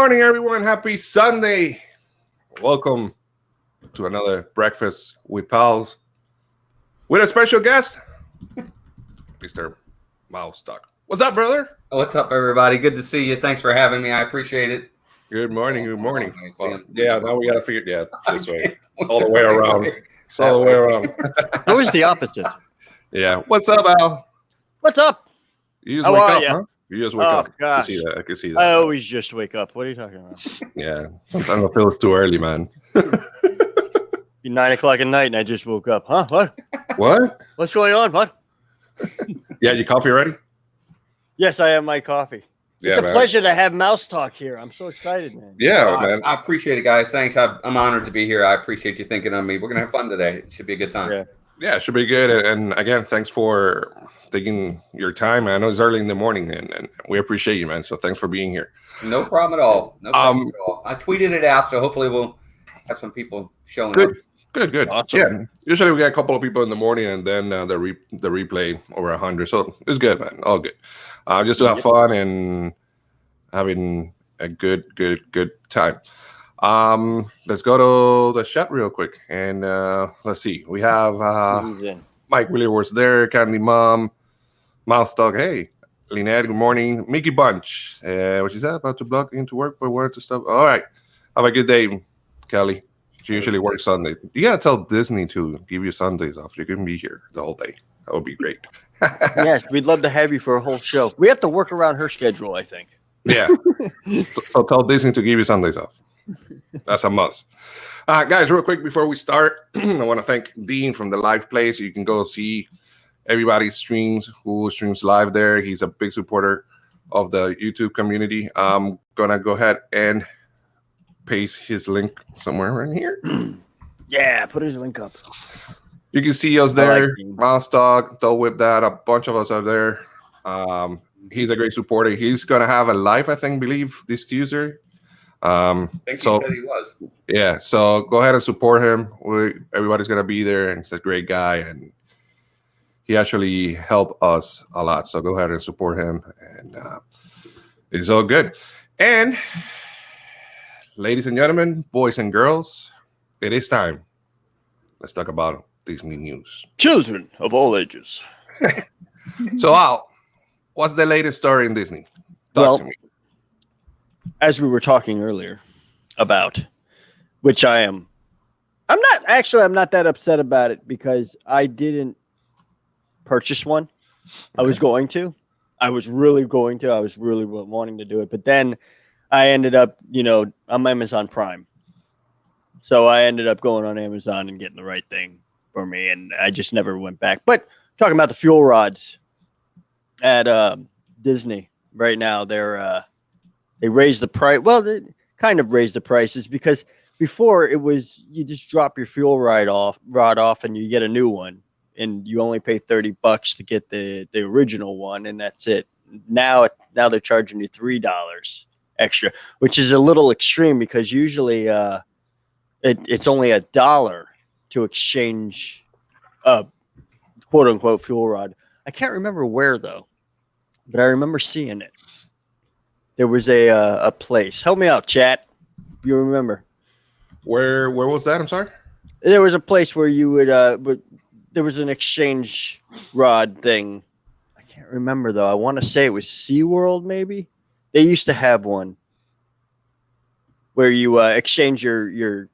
morning, everyone. Happy Sunday. Welcome to another Breakfast with Pals with a special guest, Mr. Mouse Talk. What's up, brother? What's up, everybody? Good to see you. Thanks for having me. I appreciate it. Good morning. Good morning. Well, now we got to figure this way. All the way around. All the way around. Always the opposite. Yeah. What's up, Al? What's up? You just How wake are up, ya? huh? You just wake up. Gosh. I can see that. I always just wake up. What are you talking about? Yeah. Sometimes I feel it's too early, man. Be 9 o'clock at night and I just woke up. Huh? What? What? What's going on? What? Yeah, your coffee ready? Yes, I have my coffee. It's a pleasure to have Mouse Talk here. I'm so excited, man. Yeah, man. I appreciate it, guys. Thanks. I'm honored to be here. I appreciate you thinking of me. We're going to have fun today. It should be a good time. Yeah, it should be good. And again, thanks for taking your time. I know it's early in the morning, and we appreciate you, man. So thanks for being here. No problem at all. No problem at all. I tweeted it out, so hopefully we'll have some people showing up. Good. Awesome. Yeah, usually we get a couple of people in the morning, and then the replay over 100. So it's good, man. All good. Just to have fun and having a good time. Let's go to the chat real quick, and let's see. We have Mike Willierworth there, Candy Mom, Mouse Dog. Hey, Lynette. Good morning, Mickey Bunch. What she said about to block into work, but where to stop. All right. Have a good day, Kelly. She usually works Sunday. You gotta tell Disney to give you Sundays off. You can be here the whole day. That would be great. Yes, we'd love to have you for a whole show. We have to work around her schedule, I think. Yeah. So tell Disney to give you Sundays off. That's a must. Guys, real quick before we start, I want to thank Dean from the Live Place. You can go see everybody's streams who streams live there. He's a big supporter of the YouTube community. I'm gonna go ahead and paste his link somewhere right here. Yeah, put his link up. You can see us there. Mouse Dog, Don't Whip That. A bunch of us are there. He's a great supporter. He's gonna have a live, I believe, this Tuesday. I think he said he was. Yeah, so go ahead and support him. Everybody's gonna be there, and he's a great guy, and he actually helped us a lot. So go ahead and support him, and it's all good. And ladies and gentlemen, boys and girls, it is time. Let's talk about Disney news. Children of all ages. So Al, what's the latest story in Disney? Talk to me. As we were talking earlier about, which I'm not that upset about it because I didn't purchase one. Okay. I was really wanting to do it, but then I ended up, on Amazon Prime. So I ended up going on Amazon and getting the right thing for me, and I just never went back. But talking about the fuel rods at Disney right now, they raised the price. Well, they kind of raised the prices because before it was you just drop your fuel rod off and you get a new one, and you only pay $30 to get the original one, and that's it. Now they're charging you $3 extra, which is a little extreme because usually it's only $1 to exchange a quote unquote fuel rod. I can't remember where though, but I remember seeing it. There was a place. Help me out, chat. You remember? Where was that? I'm sorry. There was a place where you would, but there was an exchange rod thing. I can't remember though. I want to say it was SeaWorld, maybe. They used to have one where you exchange your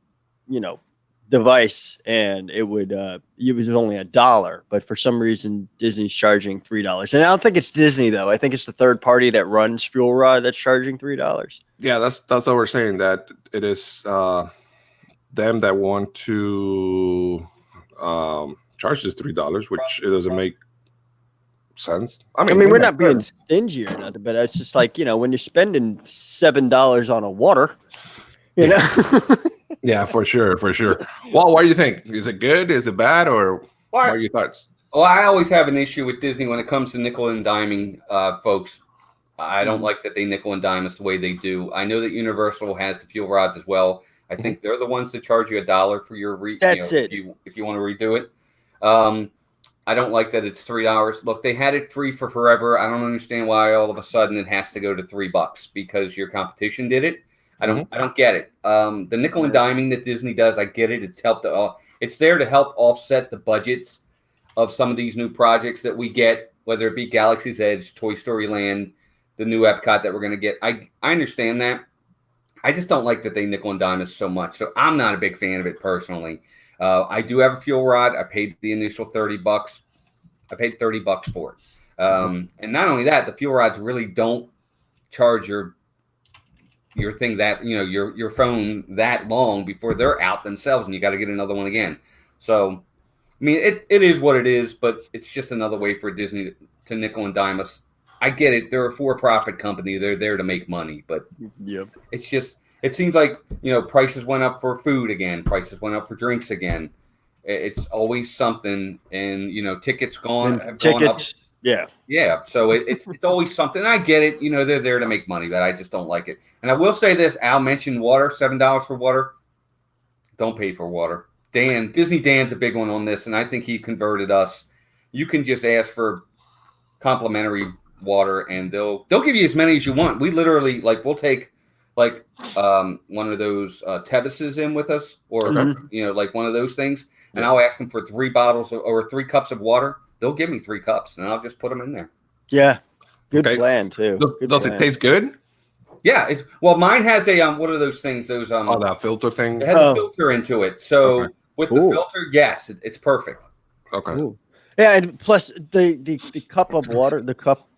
device, and it was only $1, but for some reason Disney's charging $3. And I don't think it's Disney though. I think it's the third party that runs Fuel Rod that's charging $3. Yeah, that's what we're saying. That it is them that want to charge this $3, which it doesn't make sense. I mean we're not being stingy or nothing, but it's just like when you're spending $7 on a water, Yeah, for sure. Well, what do you think? Is it good? Is it bad? Or what are your thoughts? Well, I always have an issue with Disney when it comes to nickel and diming, folks. I don't like that they nickel and dime us the way they do. I know that Universal has the fuel rods as well. I think they're the ones that charge you $1 for your That's it. If you want to redo it. I don't like that it's $3. Look, they had it free for forever. I don't understand why all of a sudden it has to go to $3 because your competition did it. I don't get it. The nickel and diming that Disney does, I get it. It's helped. It's there to help offset the budgets of some of these new projects that we get, whether it be Galaxy's Edge, Toy Story Land, the new Epcot that we're going to get. I understand that. I just don't like that they nickel and dime us so much. So I'm not a big fan of it personally. I do have a fuel rod. I paid the initial $30. I paid $30 for it. And not only that, the fuel rods really don't charge your thing that, your phone that long before they're out themselves, and you got to get another one again. So, I mean, it is what it is, but it's just another way for Disney to nickel and dime us. I get it. They're a for-profit company. They're there to make money, but it's just, it seems like, prices went up for food again. Prices went up for drinks again. It's always something, and, tickets gone up. Yeah. Yeah. So it's always something. I get it. They're there to make money, but I just don't like it. And I will say this, Al mentioned water, $7 for water. Don't pay for water. Disney Dan's a big one on this, and I think he converted us. You can just ask for complimentary water, and they'll give you as many as you want. We literally, we'll take one of those Tevises in with us, or one of those things, and I'll ask them for 3 bottles or 3 cups of water. They'll give me 3 cups, and I'll just put them in there. Yeah, good plan too. Does it taste good? Yeah, mine has a what are those things? Those that filter thing. It has a filter into it, so with the filter, yes, it's perfect. Okay. Ooh. Yeah, and plus the cup of water, the cup.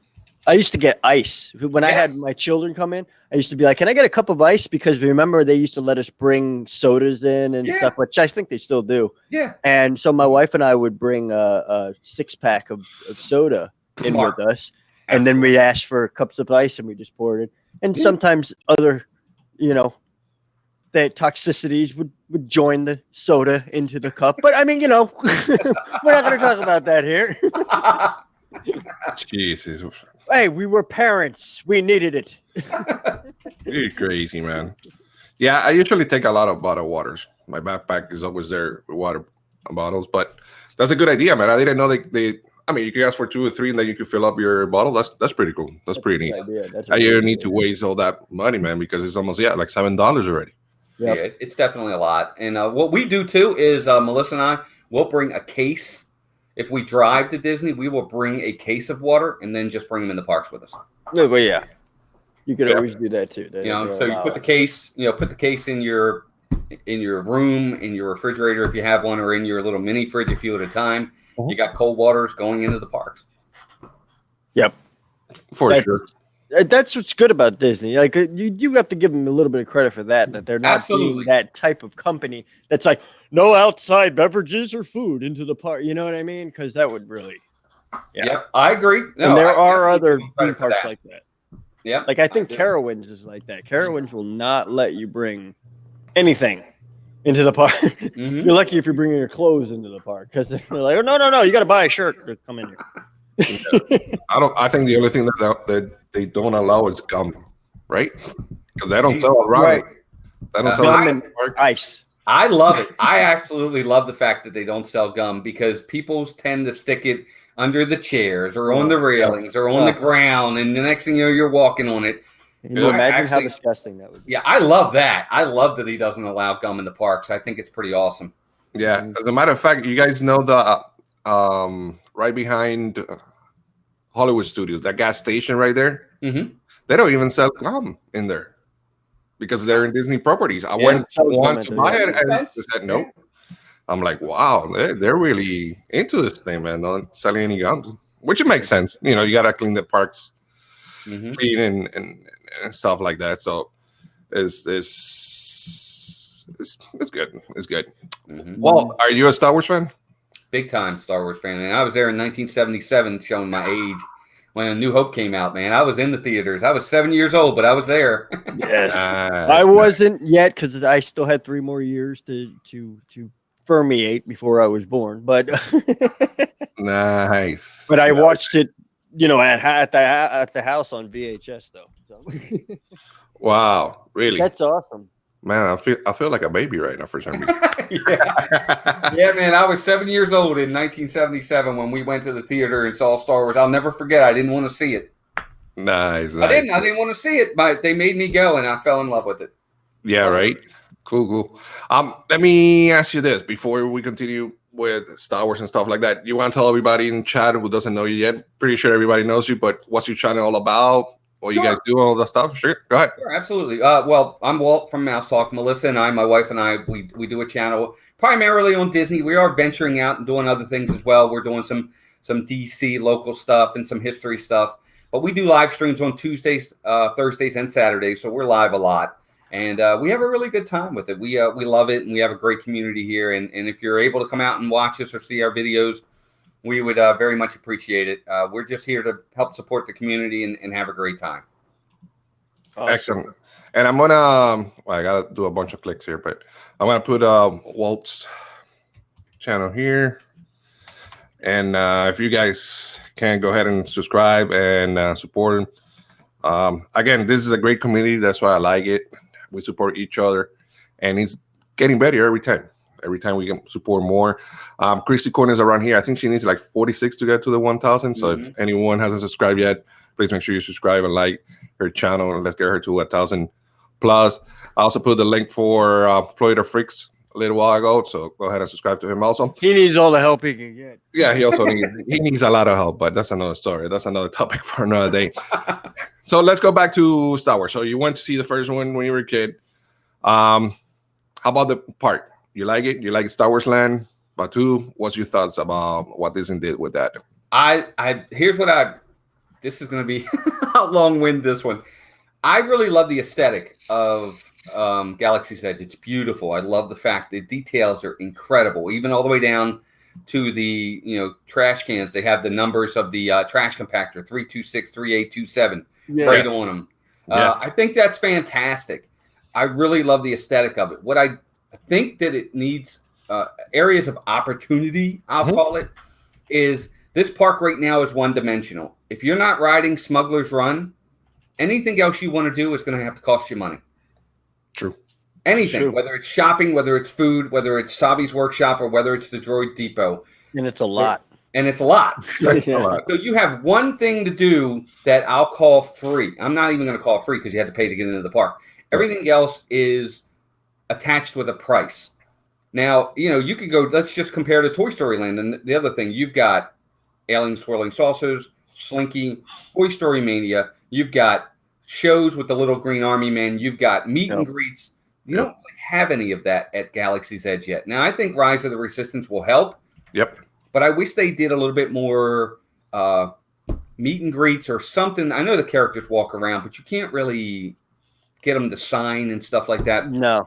I used to get ice when I had my children come in. I used to be like, "Can I get a cup of ice?" Because remember they used to let us bring sodas in and stuff, which I think they still do. Yeah. And so my wife and I would bring a 6-pack of soda in with us, and then we'd ask for cups of ice, and we just poured it. And sometimes other, the toxicities would join the soda into the cup. But I mean, we're not going to talk about that here. Jesus. Hey, we were parents. We needed it. You're crazy, man. Yeah, I usually take a lot of bottled waters. My backpack is always there with water bottles, but that's a good idea, man. I didn't know they I mean, you can ask for 2 or 3, and then you can fill up your bottle. That's pretty cool. That's pretty neat. You don't need to waste all that money, man, because it's almost like $7 already. Yep. Yeah, it's definitely a lot. And what we do too is Melissa and I will bring a case. If we drive to Disney, we will bring a case of water and then just bring them in the parks with us. No, but yeah, you could always do that too. So you put the case, in your room, in your refrigerator if you have one, or in your little mini fridge a few at a time. You got cold waters going into the parks. Yep, for sure. That's what's good about Disney. Like you have to give them a little bit of credit for that they're not being that type of company that's like no outside beverages or food into the park. You know what I mean? Because that would really. Yeah, yep, I agree. No, and there are other theme parks like that. Yeah, like I think Carowinds is like that. Carowinds will not let you bring anything into the park. You're lucky if you're bringing your clothes into the park because they're like, oh, no, you got to buy a shirt to come in here. I think the only thing that they don't allow is gum, right? Because they don't sell around. Right. They don't sell gum and ice. I love it. I absolutely love the fact that they don't sell gum because people tend to stick it under the chairs or on the railings or on the ground, and the next thing you know, you're walking on it. Can you imagine how disgusting that would be? Yeah, I love that. I love that he doesn't allow gum in the parks. I think it's pretty awesome. Yeah. As a matter of fact, you guys know the right behind Hollywood Studios, that gas station right there. They don't even sell gum in there because they're in Disney properties. I went once to buy it and they said no. I'm like, wow, they're really into this thing, man. Not selling any gum, which it makes sense. You gotta clean the parks, clean and stuff like that. So it's good. It's good. Well, are you a Star Wars fan? Big time Star Wars fan. And I was there in 1977, showing my age when A New Hope came out, man. I was in the theaters. I was 7 years old, but I was there. Yes. I wasn't yet because I still had 3 more years to fermiate before I was born. But nice. But I watched it, at the house on VHS though. So. Wow, really? That's awesome. Man, I feel like a baby right now for some reason. Yeah, man. I was 7 years old in 1977 when we went to the theater and saw Star Wars. I'll never forget. I didn't want to see it. Nice. I didn't want to see it, but they made me go, and I fell in love with it. Yeah, right. Cool. Let me ask you this before we continue with Star Wars and stuff like that. You want to tell everybody in chat who doesn't know you yet? Pretty sure everybody knows you, but what's your channel all about? What you guys do, all that stuff? Sure, go ahead. Sure, absolutely. Well, I'm Walt from Mouse Talk. Melissa and I, my wife and I, we do a channel primarily on Disney. We are venturing out and doing other things as well. We're doing some DC local stuff and some history stuff. But we do live streams on Tuesdays, Thursdays, and Saturdays. So we're live a lot. And we have a really good time with it. We love it, and we have a great community here. And if you're able to come out and watch us or see our videos, we would very much appreciate it. We're just here to help support the community and have a great time. Awesome. Excellent. And I'm gonna, I gotta do a bunch of clicks here, but I'm gonna put Walt's channel here. And if you guys can go ahead and subscribe and support him. Again, this is a great community. That's why I like it. We support each other, and it's getting better every time. Every time we can support more. Christy Corn is around here. I think she needs like 46 to get to the 1,000. So if anyone hasn't subscribed yet, please make sure you subscribe and like her channel, and let's get her to 1,000 plus. I also put the link for Florida Freaks a little while ago, so go ahead and subscribe to him also. He needs all the help he can get. Yeah, he also needs a lot of help, but that's another story. That's another topic for another day. So let's go back to Star Wars. So you went to see the first one when you were a kid. How about the park? You like it? You like Star Wars Land? Batu, what's your thoughts about what Disney did with that? This is going to be a long wind, this one. I really love the aesthetic of Galaxy's Edge. It's beautiful. I love the fact the details are incredible, even all the way down to the trash cans. They have the numbers of the trash compactor 3263827 right on them. I think that's fantastic. I really love the aesthetic of it. What I think that it needs areas of opportunity, I'll call it, is this park right now is one-dimensional. If you're not riding Smuggler's Run, anything else you want to do is going to have to cost you money. True. Anything, whether it's shopping, whether it's food, whether it's Savi's Workshop, or whether it's the Droid Depot. And it's a lot. And it's a lot. So you have one thing to do that I'll call free. I'm not even going to call it free because you had to pay to get into the park. Everything else is attached with a price. Now, you could go, let's just compare to Toy Story Land. And the other thing, you've got Alien Swirling Saucers, Slinky, Toy Story Mania. You've got shows with the little green army men. You've got meet and greets. You don't really have any of that at Galaxy's Edge yet. Now, I think Rise of the Resistance will help. Yep. But I wish they did a little bit more meet and greets or something. I know the characters walk around, but you can't really get them to sign and stuff like that. No.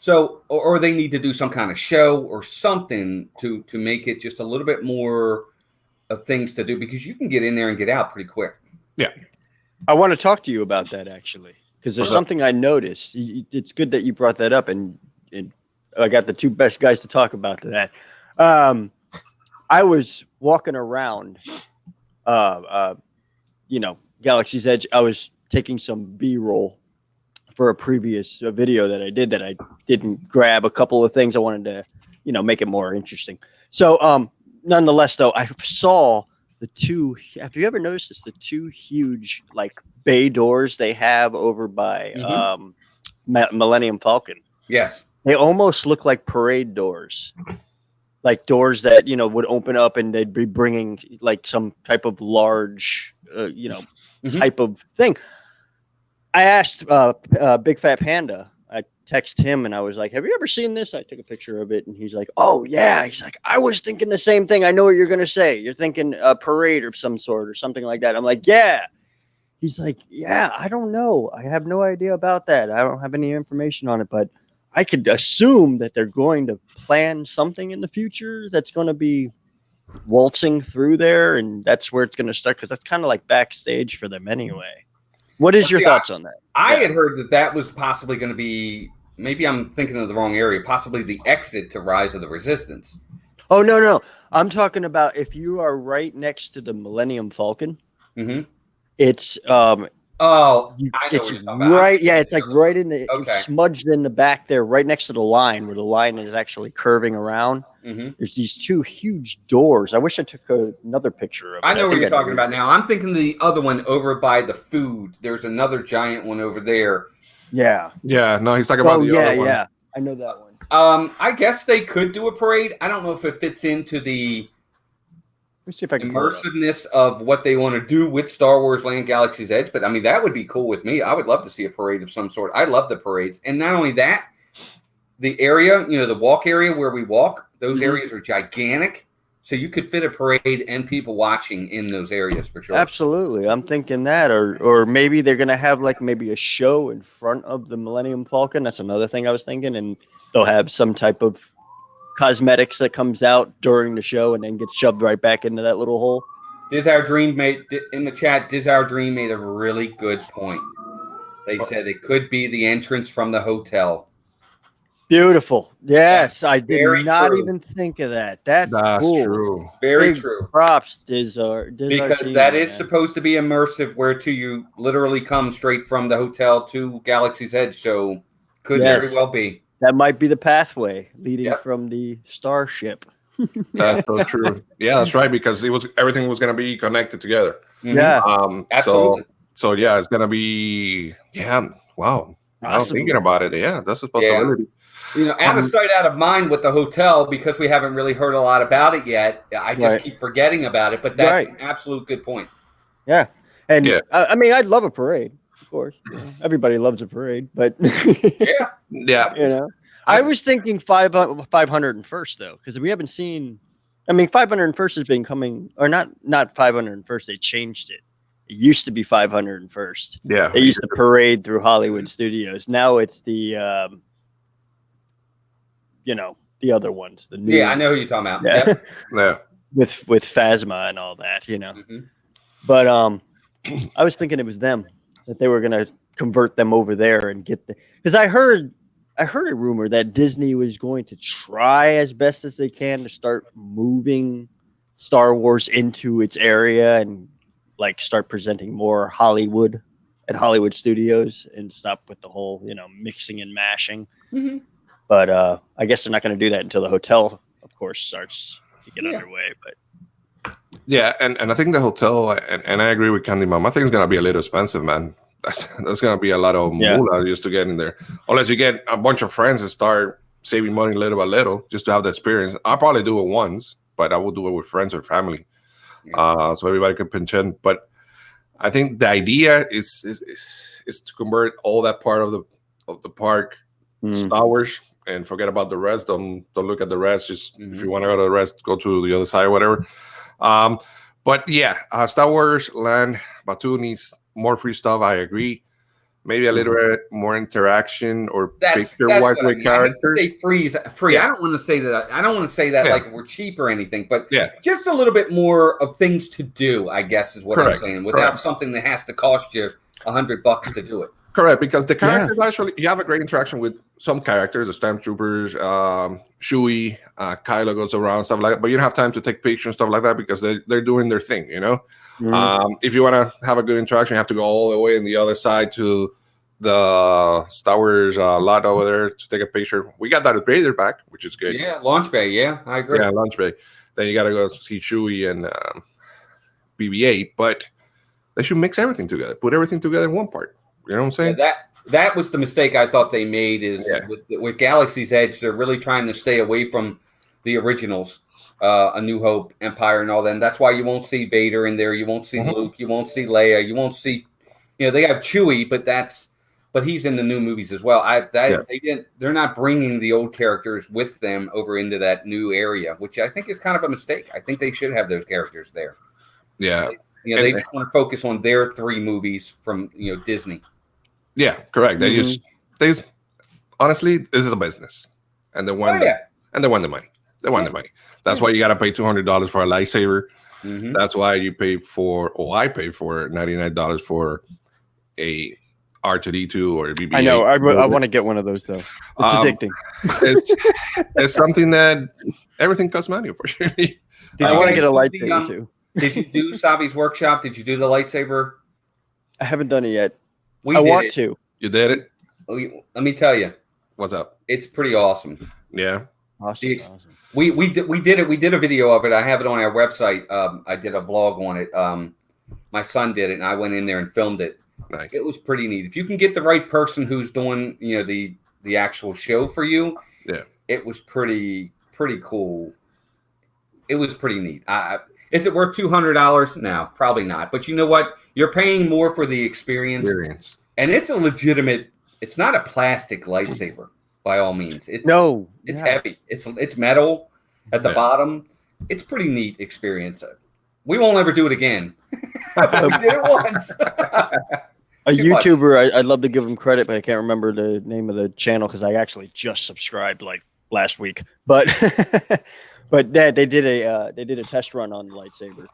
So, or they need to do some kind of show or something to make it just a little bit more of things to do, because you can get in there and get out pretty quick. Yeah. I want to talk to you about that, actually, because there's something I noticed. It's good that you brought that up, and I got the two best guys to talk about that. I was walking around, Galaxy's Edge. I was taking some B-roll for a previous video that I did that I didn't grab a couple of things. I wanted to, make it more interesting. So, nonetheless, though, I saw the two. Have you ever noticed this? The two huge bay doors they have over by Millennium Falcon. Yes, they almost look like parade doors, like doors that would open up and they'd be bringing some type of large, type of thing. I asked Big Fat Panda. I texted him and I was like, "Have you ever seen this?" I took a picture of it and he's like, "Oh yeah." He's like, "I was thinking the same thing. I know what you're gonna say. You're thinking a parade of some sort or something like that." I'm like, "Yeah." He's like, "Yeah, I don't know. I have no idea about that. I don't have any information on it, but I could assume that they're going to plan something in the future that's going to be waltzing through there, and that's where it's going to start, because that's kind of like backstage for them anyway." What is your thoughts on that? I had heard that was possibly going to be, maybe I'm thinking of the wrong area, possibly the exit to Rise of the Resistance. Oh, no. I'm talking about if you are right next to the Millennium Falcon, it's I know it's right. Yeah, it's right in the it's smudged in the back there, right next to the line where the line is actually curving around. There's these two huge doors. I wish I took another picture of it. I know what you're talking about now. I'm thinking the other one over by the food. There's another giant one over there. Yeah. Yeah, no, he's talking about Oh, the yeah, other one. yeah. I know that one. I guess they could do a parade. I don't know if it fits into the Let me see if I can pull it up. immersiveness of what they want to do with Star Wars Land Galaxy's Edge, but I mean, that would be cool with me. I would love to see a parade of some sort. I love the parades. And not only that, the area, the walk area where we walk, those areas are gigantic. So you could fit a parade and people watching in those areas for sure. Absolutely. I'm thinking that, or maybe they're going to have like maybe a show in front of the Millennium Falcon. That's another thing I was thinking. And they'll have some type of cosmetics that comes out during the show and then gets shoved right back into that little hole. Desire Dream made in the chat. Desire Dream made a really good point. They said it could be the entrance from the hotel. Beautiful. Yes, I did very not true. even think of that. That's cool. True. Very Big true. Props, Dizar Because team, that is man. supposed to be immersive, where to you literally come straight from the hotel to Galaxy's Edge. So could very well be. That might be the pathway leading Yep. from the starship. That's so true. Yeah, that's right, because everything was gonna be connected together. Mhm. Yeah. Absolutely. So yeah, it's gonna be wow. Now Possibly. thinking about it, yeah, that's a possibility. Out of sight, out of mind with the hotel, because we haven't really heard a lot about it yet. I just keep forgetting about it, but that's an absolute good point. Yeah. And Yeah. I mean, I'd love a parade, of course. Everybody loves a parade, but Yeah. I was thinking 501st though, because we haven't seen. I mean, 501st has been coming, or not 501st. They changed it. It used to be 501st. Yeah. They used to parade through Hollywood studios. Now it's the the other ones, the new. Yeah, I know who you're talking about. Yeah. Yep. Yeah. with Phasma and all that, Mhm. But I was thinking it was them, that they were gonna convert them over there and get because I heard a rumor that Disney was going to try as best as they can to start moving Star Wars into its area and like start presenting more Hollywood at Hollywood studios and stop with the whole mixing and mashing. Mhm. But I guess they're not going to do that until the hotel, of course, starts to get underway. But Yeah, and I think the hotel, and I agree with Candy Mom, I think it's gonna be a little expensive, man. That's gonna be a lot of moolah just to get in there. Unless you get a bunch of friends and start saving money little by little just to have the experience. I'll probably do it once, but I will do it with friends or family. So everybody can pinch in. But I think the idea is to convert all that part of the park Star Wars and forget about the rest. Don't look at the rest. Just if you want to go to the rest, go to the other side or whatever. But yeah, Star Wars Land Batu needs more free stuff. I agree. Maybe a little bit more interaction or picture-wise with characters. They free. Yeah. I don't want to say that. I don't want to say that like we're cheap or anything, but just a little bit more of things to do, I guess, is what I'm saying. Without something that has to cost you $100 to do it. Correct, because the characters actually, you have a great interaction with some characters, the Stormtroopers, Chewie, Kylo goes around, stuff like that, but you don't have time to take pictures and stuff like that because they're doing their thing, If you want to have a good interaction, you have to go all the way on the other side to the Star Wars lot over there to take a picture. We got that at Vader back, which is good. Yeah, launch bay, yeah, I agree. Yeah, launch bay. Then you got to go see Chewie and BB-8, but they should mix everything together, put everything together in one part. You know what I'm saying? Yeah, that was the mistake I thought they made is with Galaxy's Edge, they're really trying to stay away from the originals, A New Hope, Empire, and all that. And that's why you won't see Vader in there. You won't see Luke. You won't see Leia. You won't see, they have Chewie, but he's in the new movies as well. They're not bringing the old characters with them over into that new area, which I think is kind of a mistake. I think they should have those characters there. Yeah. They just want to focus on their 3 movies from Disney. Yeah, correct. They just honestly, this is a business, and they want the money. They want the money. That's why you got to pay $200 for a lightsaber. That's why you pay I pay for $99 for a R2D2 or a BB-8. I know. I want to get one of those though. It's addicting. It's something that everything costs money, unfortunately. I want to get a lightsaber too. Did you do Sabi's workshop? Did you do the lightsaber? I haven't done it yet. I want to. You did it? Let me tell you. What's up? It's pretty awesome. Yeah. Awesome. We did it. We did a video of it. I have it on our website. I did a vlog on it. My son did it, and I went in there and filmed it. Nice. It was pretty neat. If you can get the right person who's doing, the actual show for you, Yeah. it was pretty cool. It was pretty neat. Is it worth $200? No, probably not. But you know what? You're paying more for the experience, and it's a legitimate. It's not a plastic lightsaber by all means. It's heavy. It's metal at the bottom. It's pretty neat experience. We won't ever do it again. But we did it once. A YouTuber, I'd love to give him credit, but I can't remember the name of the channel because I actually just subscribed like last week. But but they did a test run on lightsabers.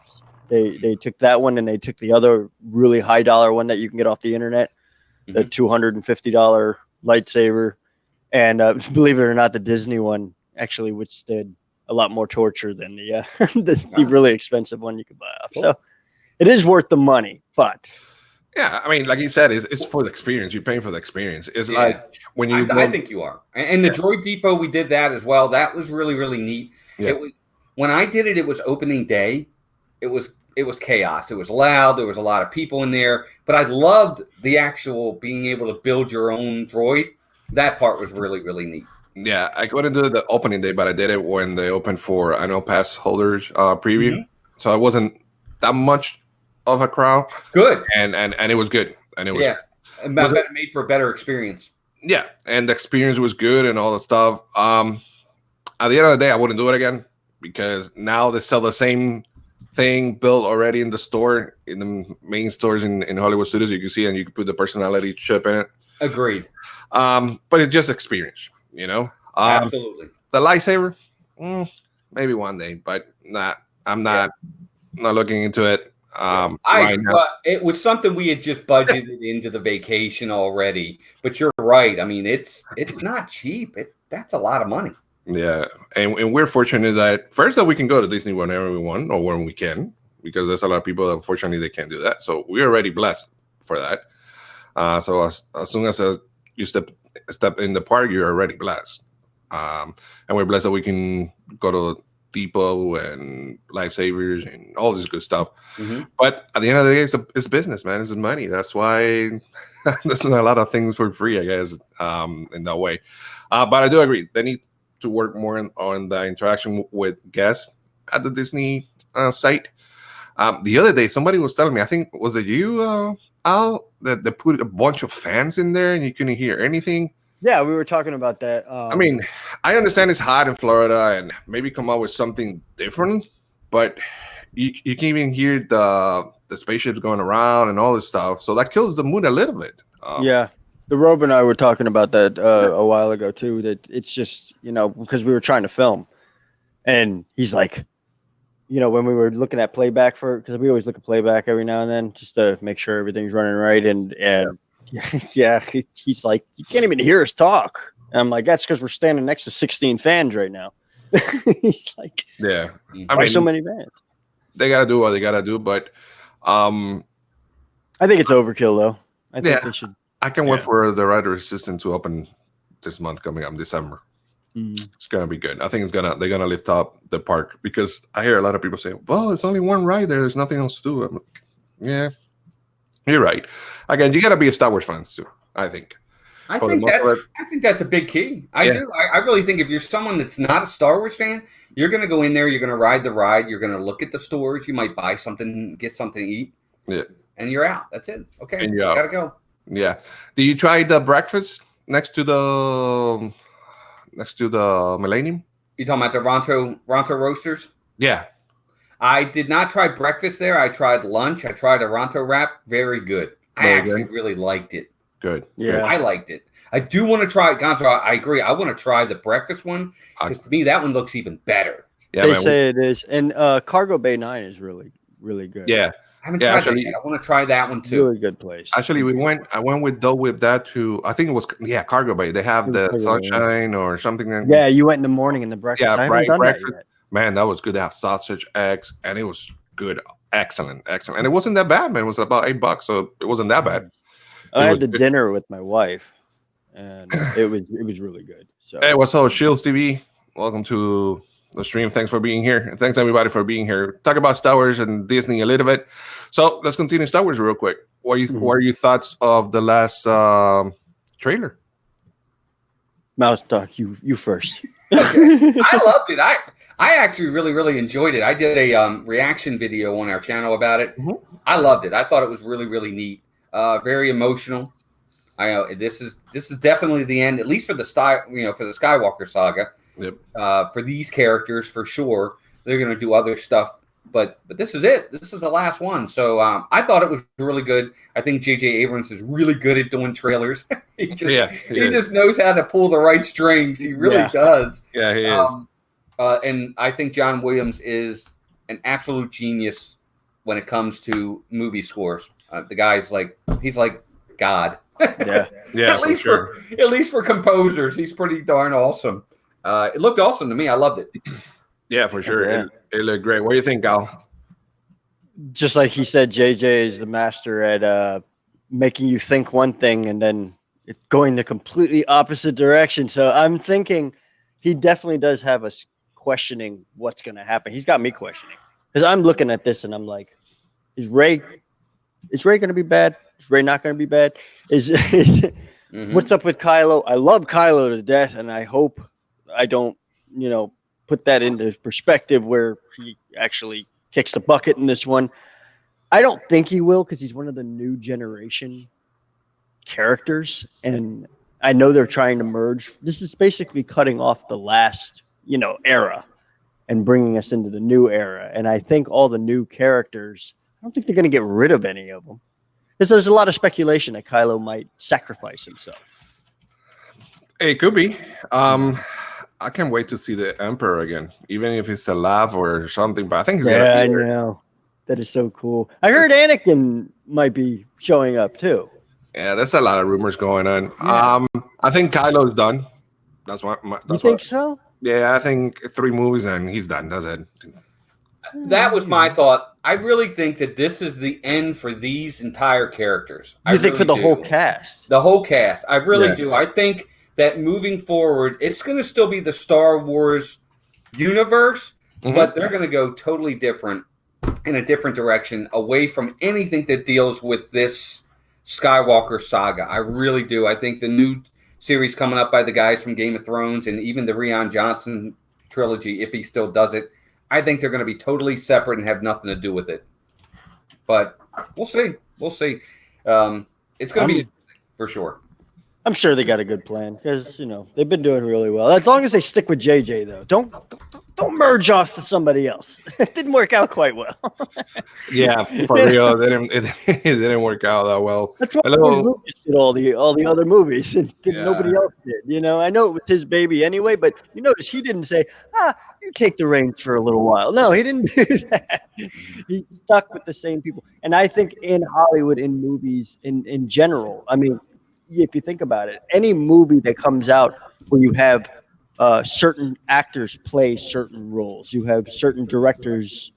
They took that one and they took the other really high dollar one that you can get off the internet, the $250 lightsaber, and believe it or not, the Disney one actually withstood a lot more torture than the really expensive one you could buy off. So it is worth the money, but. Yeah, I mean, like you said, it's for the experience. You're paying for the experience. It's like when you. I think you are. And the Droid Depot, we did that as well. That was really, really neat. Yeah. It was when I did it. It was opening day. It was chaos. It was loud. There was a lot of people in there. But I loved the actual being able to build your own droid. That part was really, really neat. Yeah, I couldn't do the opening day, but I did it when they opened for annual pass holders preview. So it wasn't that much of a crowd. Good. And it was good. And it was made for a better experience. Yeah, and the experience was good and all the stuff. At the end of the day, I wouldn't do it again because now they sell the same thing built already in the store, in the main stores in Hollywood Studios. You can see, and you can put the personality chip in it. Agreed. But it's just experience, Absolutely. The lightsaber, maybe one day, but I'm not looking into it. It was something we had just budgeted into the vacation already, but you're right. I mean, it's not cheap. That's a lot of money. Yeah, and we're fortunate that first that we can go to Disney whenever we want or when we can, because there's a lot of people that unfortunately they can't do that. So we're already blessed for that. So as soon as you step in the park, you're already blessed. And we're blessed that we can go to Depot and Lifesavers and all this good stuff. But at the end of the day, it's business, man. It's money. That's why there's not a lot of things for free, I guess, in that way. But I do agree. They need to work more on the interaction with guests at the Disney site. The other day, somebody was telling me, I think, was it you, Al, that they put a bunch of fans in there and you couldn't hear anything? Yeah, we were talking about that. I mean, I understand it's hot in Florida and maybe come up with something different, but you can even hear the spaceships going around and all this stuff. So that kills the mood a little bit. Yeah. The Robe and I were talking about that a while ago, too, that it's just, because we were trying to film. And he's like, when we were looking at playback because we always look at playback every now and then just to make sure everything's running right. And yeah, he's like, you can't even hear us talk. And I'm like, that's because we're standing next to 16 fans right now. He's like, yeah, why so many fans? They gotta do what they gotta do, but I think it's overkill though. I think they should. I can wait for the Rider Assistant to open this month coming up in December. It's gonna be good. I think they're gonna lift up the park because I hear a lot of people say, well, it's only one ride there. There's nothing else to do. I'm like, yeah. You're right. Again, you got to be a Star Wars fan too, I think. I think that's a big key. I do. I really think if you're someone that's not a Star Wars fan, you're going to go in there, you're going to ride the ride, you're going to look at the stores, you might buy something, get something to eat, and you're out. That's it. Okay, and got to go. Yeah. Did you try the breakfast next to the Millennium? You talking about the Ronto Roasters? Yeah. I did not try breakfast there. I tried lunch. I tried a Ronto wrap. Very good. I actually really liked it. Good. Yeah. I liked it. I do want to try Gonzo. I agree. I want to try the breakfast one because to me that one looks even better. Yeah, they say it is. And Cargo Bay 9 is really, really good. Yeah. I haven't tried that yet. I want to try that one too. Really good place. Actually, I went with Doe with that to, I think it was, Cargo Bay. They have the Sunshine or something. Yeah, you went in the morning in the breakfast. Yeah, breakfast. Man, that was good. They have sausage, eggs, and it was good. Excellent. And it wasn't that bad, man. It was about $8, so it wasn't that bad. I had the dinner with my wife, and it was really good. So hey, what's up, Shields TV? Welcome to the stream. Thanks for being here. And thanks everybody for being here. Talk about Star Wars and Disney a little bit. So let's continue Star Wars real quick. What are your thoughts of the last trailer? Mouse Duck, you first. Okay. I loved it. I actually really enjoyed it. I did a reaction video on our channel about it. Mm-hmm. I loved it. I thought it was really neat. Very emotional. This is definitely the end, at least for the for the Skywalker saga. Yep. For these characters, for sure, they're going to do other stuff, but this is it. This is the last one. So I thought it was really good. I think J.J. Abrams is really good at doing trailers. he just knows how to pull the right strings. He really does. Yeah, he is. And I think John Williams is an absolute genius when it comes to movie scores. The guy's he's like God. Yeah. At least for composers, he's pretty darn awesome. It looked awesome to me. I loved it. Yeah, for sure. Yeah. It looked great. What do you think, Gal? Just like he said, JJ is the master at making you think one thing and then it's going the completely opposite direction. So I'm thinking he definitely does have us questioning what's going to happen. He's got me questioning because I'm looking at this and I'm like, is Rey going to be bad? Is Rey not going to be bad? What's up with Kylo? I love Kylo to death, and I hope I don't, put that into perspective where he actually kicks the bucket in this one. I don't think he will because he's one of the new generation characters, and I know they're trying to merge. This is basically cutting off the last, era and bringing us into the new era. And I think all the new characters, I don't think they're going to get rid of any of them. Because there's a lot of speculation that Kylo might sacrifice himself. It could be. I can't wait to see the Emperor again, even if it's alive or something. But I think he's gonna I know. That is so cool. I heard Anakin might be showing up too. Yeah, there's a lot of rumors going on. Yeah. I think Kylo's done. That's you think so? Yeah, I think 3 movies and he's done. That's it. That was my thought. I really think that this is the end for these entire characters. You think for the whole cast? The whole cast. I really do. I think that moving forward, it's going to still be the Star Wars universe, but they're going to go totally different in a different direction, away from anything that deals with this Skywalker saga. I really do. I think the new series coming up by the guys from Game of Thrones and even the Rian Johnson trilogy, if he still does it, I think they're going to be totally separate and have nothing to do with it. But we'll see. We'll see. It's going to be for sure. I'm sure they got a good plan because they've been doing really well. As long as they stick with JJ, though, don't merge off to somebody else. It didn't work out quite well. Yeah, for real, it didn't work out that well. That's why Lucas did all the other movies and nobody else did. I know it was his baby anyway, but you notice he didn't say, you take the reins for a little while. No, he didn't do that. He stuck with the same people. And I think in Hollywood, in movies, in general, I mean, if you think about it, any movie that comes out where you have certain actors play certain roles, you have certain directors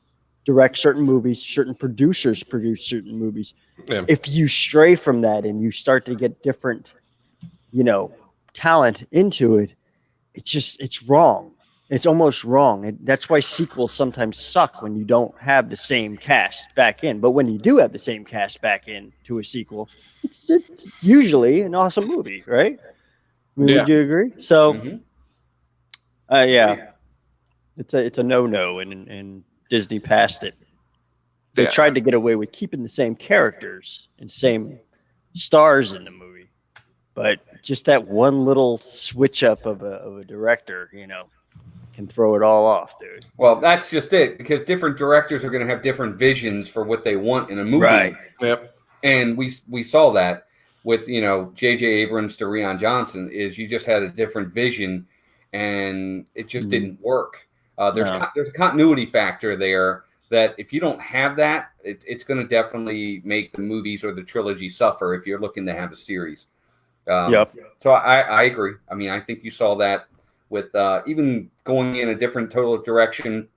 direct certain movies, certain producers produce certain movies. Yeah. If you stray from that and you start to get different, talent into it, it's wrong. It's almost wrong. And that's why sequels sometimes suck when you don't have the same cast back in. But when you do have the same cast back in to a sequel, it's usually an awesome movie, right? Would you agree? So, it's a no-no, and Disney passed it. They tried to get away with keeping the same characters and same stars in the movie, but just that one little switch up of a director, can throw it all off, dude. Well, that's just it, because different directors are going to have different visions for what they want in a movie. Right. Yep. And we saw that with, J.J. Abrams to Rian Johnson, is you just had a different vision, and it just didn't work. There's a continuity factor there that if you don't have that, it's going to definitely make the movies or the trilogy suffer if you're looking to have a series. So I agree. I mean, I think you saw that with even going in a different total direction.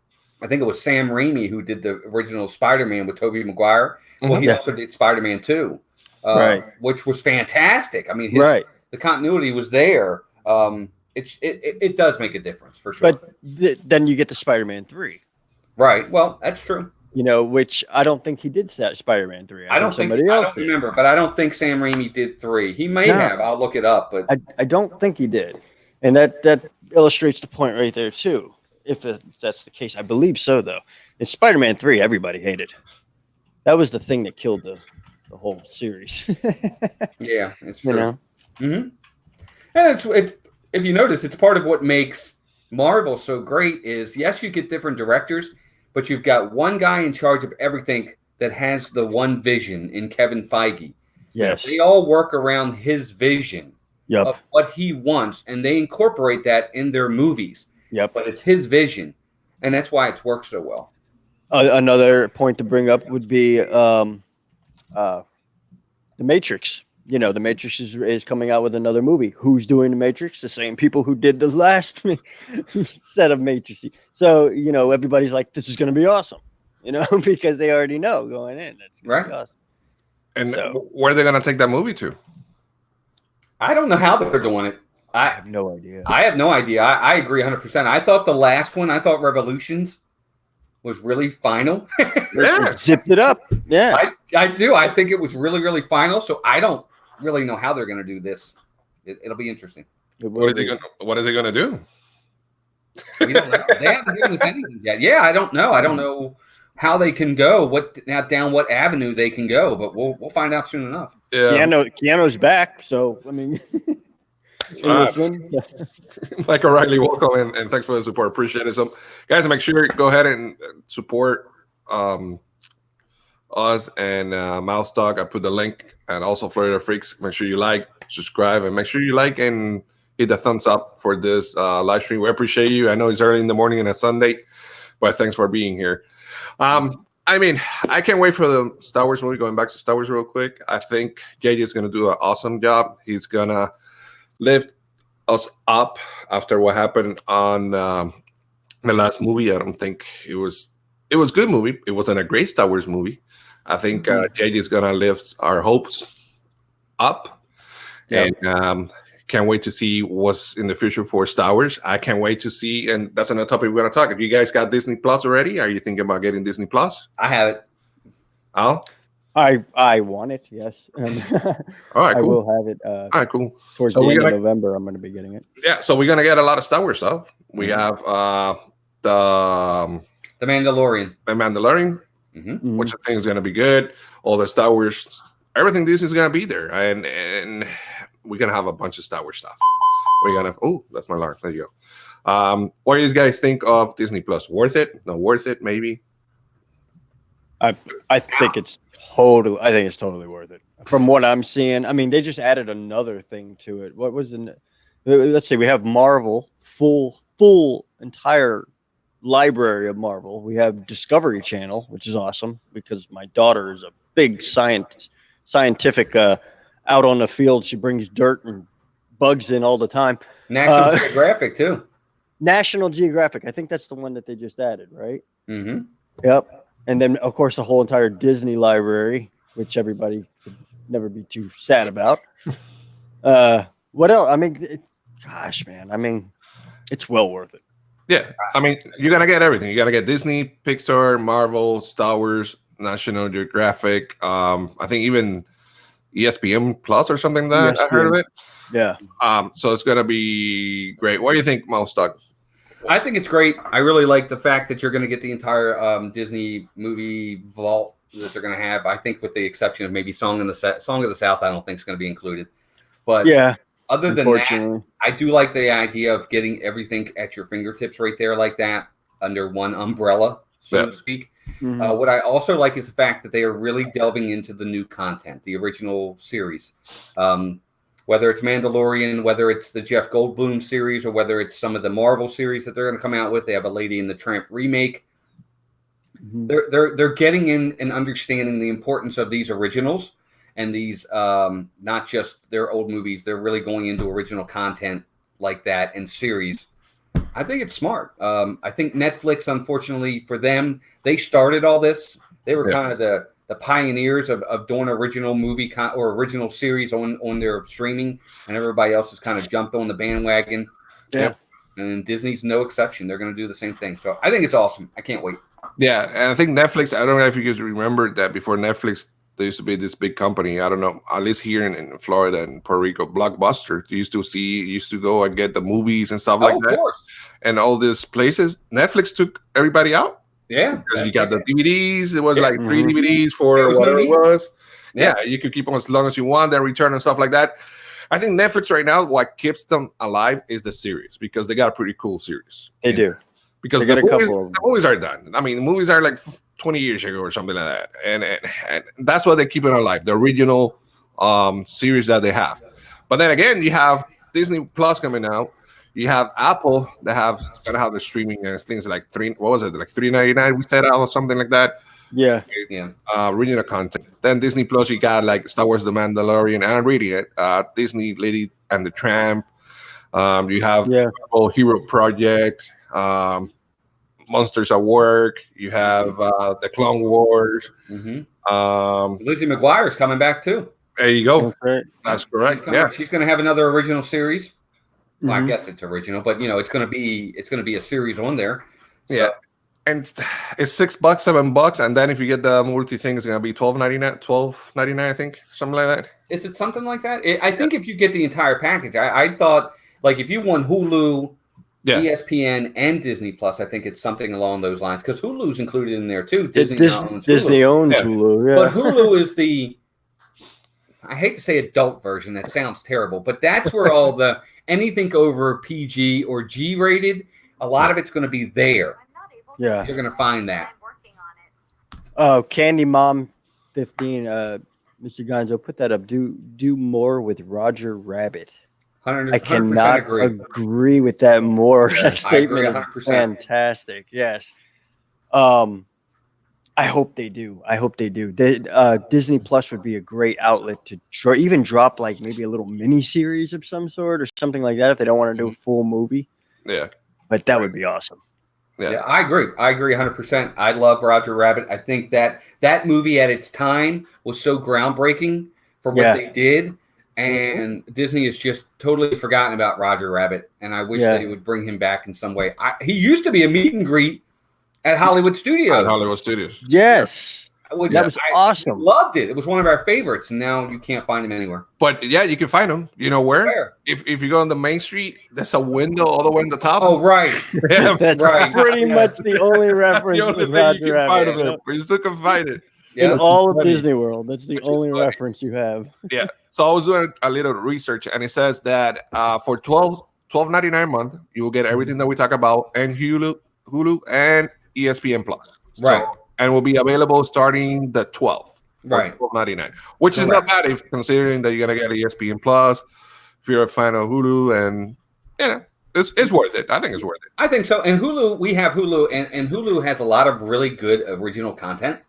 I think it was Sam Raimi who did the original Spider-Man with Tobey Maguire. Well, he also did Spider-Man 2, which was fantastic. I mean, the continuity was there. it does make a difference for sure. But then you get the Spider-Man 3. Right. Well, that's true. You know, which I don't think he did set Spider-Man 3. I don't somebody else I don't did. remember, but I don't think Sam Raimi did 3. He may have. I'll look it up, but I don't think he did. And that illustrates the point right there too. If that's the case, I believe so though. In Spider-Man 3, everybody hated. That was the thing that killed the whole series. yeah, it's true. You know? Mm-hmm. And it's if you notice, it's part of what makes Marvel so great is yes, you get different directors, but you've got one guy in charge of everything that has the one vision in Kevin Feige. Yes. They all work around his vision Yep. of what he wants, and they incorporate that in their movies. Yep. But it's his vision, and that's why it's worked so well. Another point to bring up would be the Matrix. You know, the Matrix is coming out with another movie. Who's doing the Matrix? The same people who did the last set of Matrix. So, you know, everybody's like, this is going to be awesome, you know, because they already know going in. It's going to be awesome. And where are they going to take that movie to? I don't know how they're doing it. I have no idea. I have no idea. I agree 100%. I thought the last one, I thought Revolutions was really final. It zipped it up. Yeah. I do. I think it was really, really final. So I don't really know how they're going to do this. It'll be interesting. What is it going to do? We don't know. They haven't given us anything yet. Yeah, I don't know. I don't know how they can go, down what avenue they can go, but we'll find out soon enough. Yeah. Keanu's back, so I mean, Mike O'Reilly, welcome and thanks for the support. Appreciate it. So, guys, make sure you go ahead and support us and Mouse Dog. I put the link, and also Florida Freaks. Make sure you like, subscribe, and make sure you like and hit the thumbs up for this live stream. We appreciate you. I know it's early in the morning on a Sunday, but thanks for being here. I mean, I can't wait for the Star Wars movie. Going back to Star Wars real quick, I think JJ is going to do an awesome job. He's going to lift us up after what happened on the last movie. I don't think it was a good movie. It wasn't a great Star Wars movie. I think JJ is going to lift our hopes up. Yep. And can't wait to see what's in the future for Star Wars. I can't wait to see, and that's another topic we're going to talk. If you guys got Disney Plus already, are you thinking about getting Disney Plus? I have it. Al? I want it, yes. All right, cool. I will have it all right, cool. Towards the end of November, I'm going to be getting it. Yeah, so we're going to get a lot of Star Wars stuff. We have The Mandalorian. The Mandalorian, which I think is going to be good. All the Star Wars, everything this is going to be there. And we're going to have a bunch of Star Wars stuff. We're going to, oh, that's my alarm. There you go. What do you guys think of Disney Plus? Worth it? Not worth it, maybe? I think it's totally worth it. From what I'm seeing, I mean, they just added another thing to it. What was let's see, we have Marvel, full entire library of Marvel. We have Discovery Channel, which is awesome because my daughter is a big scientific out on the field. She brings dirt and bugs in all the time. National Geographic too. National Geographic. I think that's the one that they just added, right? Mm-hmm. Yep. And then, of course, the whole entire Disney library, which everybody could never be too sad about. What else? I mean, gosh, man. I mean, it's well worth it. Yeah. I mean, you're going to get everything. You're going to get Disney, Pixar, Marvel, Star Wars, National Geographic. I think even ESPN Plus or something like that. ESPN. I heard of it. Yeah. So it's going to be great. What do you think, Mouse Dog? I think it's great. I really like the fact that you're going to get the entire Disney movie vault that they're going to have. I think with the exception of maybe Song of the South, I don't think it's going to be included. But yeah, other than that, I do like the idea of getting everything at your fingertips right there like that under one umbrella, so to speak. Mm-hmm. What I also like is the fact that they are really delving into the new content, the original series. Whether it's Mandalorian, whether it's the Jeff Goldblum series, or whether it's some of the Marvel series that they're going to come out with. They have a Lady and the Tramp remake. Mm-hmm. They're getting in and understanding the importance of these originals and these not just their old movies. They're really going into original content like that and series. I think it's smart. I think Netflix, unfortunately for them, they started all this. They were kind of the pioneers of doing original movie or original series on their streaming, and everybody else has kind of jumped on the bandwagon. Yeah. And Disney's no exception. They're going to do the same thing. So I think it's awesome. I can't wait. Yeah, and I think Netflix. I don't know if you guys remember that before Netflix, there used to be this big company. I don't know, at least here in Florida and Puerto Rico, Blockbuster. You used to go and get the movies and stuff like Of that. course. And all these places, Netflix took everybody out. Yeah. Because you got the DVDs. It was Yeah. like 3 DVDs for There was no whatever it need. was. Yeah. Yeah, you could keep them as long as you want, then return and stuff like that. I think Netflix right now, what keeps them alive is the series, because they got a pretty cool series. They do. Because They got the a movies, couple of them. the movies are done. I mean, the movies are like 20 years ago or something like that. And that's why they keep it alive, the original series that they have. But then again, you have Disney Plus coming out. You have Apple that gonna have the streaming and things like $3.99 we set out or something like that. Yeah. Yeah. Original content. Then Disney Plus, you got like Star Wars: The Mandalorian, and I'm reading it. Disney Lady and the Tramp. You have Hero Project, Monsters at Work. You have the Clone Wars. Lizzie McGuire's coming back too. There you go. Okay. That's correct. She's going to have another original series. Well, Mhm. I guess it's original, but it's going to be a series on there. So, Yeah. And it's $6, $7, and then if you get the multi thing, it's gonna be $12.99, I think, something like that. Is it something like that? I think if you get the entire package, I thought like if you want Hulu, ESPN, and Disney Plus, I think it's something along those lines because Hulu's included in there too. Disney owns Hulu, yeah. But Hulu is I hate to say adult version. That sounds terrible, but that's where all the anything over PG or G rated, a lot of it's going to be there. Yeah. You're going to find that. Oh, Candy Mom 15, Mr. Gonzo, put that up. Do more with Roger Rabbit. 100% I cannot agree with that more. That statement is 100%. fantastic. Yes. I hope they do. Disney Plus would be a great outlet to even drop like maybe a little mini series of some sort or something like that if they don't want to do a full movie. Yeah. But that would be awesome. Yeah, I agree. 100%. I love Roger Rabbit. I think that movie at its time was so groundbreaking for what they did. And Disney has just totally forgotten about Roger Rabbit. And I wish they would bring him back in some way. He used to be a meet and greet at Hollywood Studios. Yes. That was awesome. I loved it. It was one of our favorites. And now you can't find him anywhere. But yeah, you can find them. You know where? If you go on the main street, there's a window all the way on the top. Oh, right. Yeah, that's pretty much the only reference. The only thing you can find them, but you still can find it. In all of Disney World, that's the only reference you have. Yeah. So I was doing a little research, and it says that for $12.99 a month, you will get everything that we talk about, and Hulu and ESPN Plus. Right. And will be available starting the 12th. Right. $12.99, which is not bad if considering that you're gonna get ESPN Plus. If you're a fan of Hulu, and it's worth it. I think it's worth it. I think so. And Hulu, we have Hulu, and Hulu has a lot of really good original content.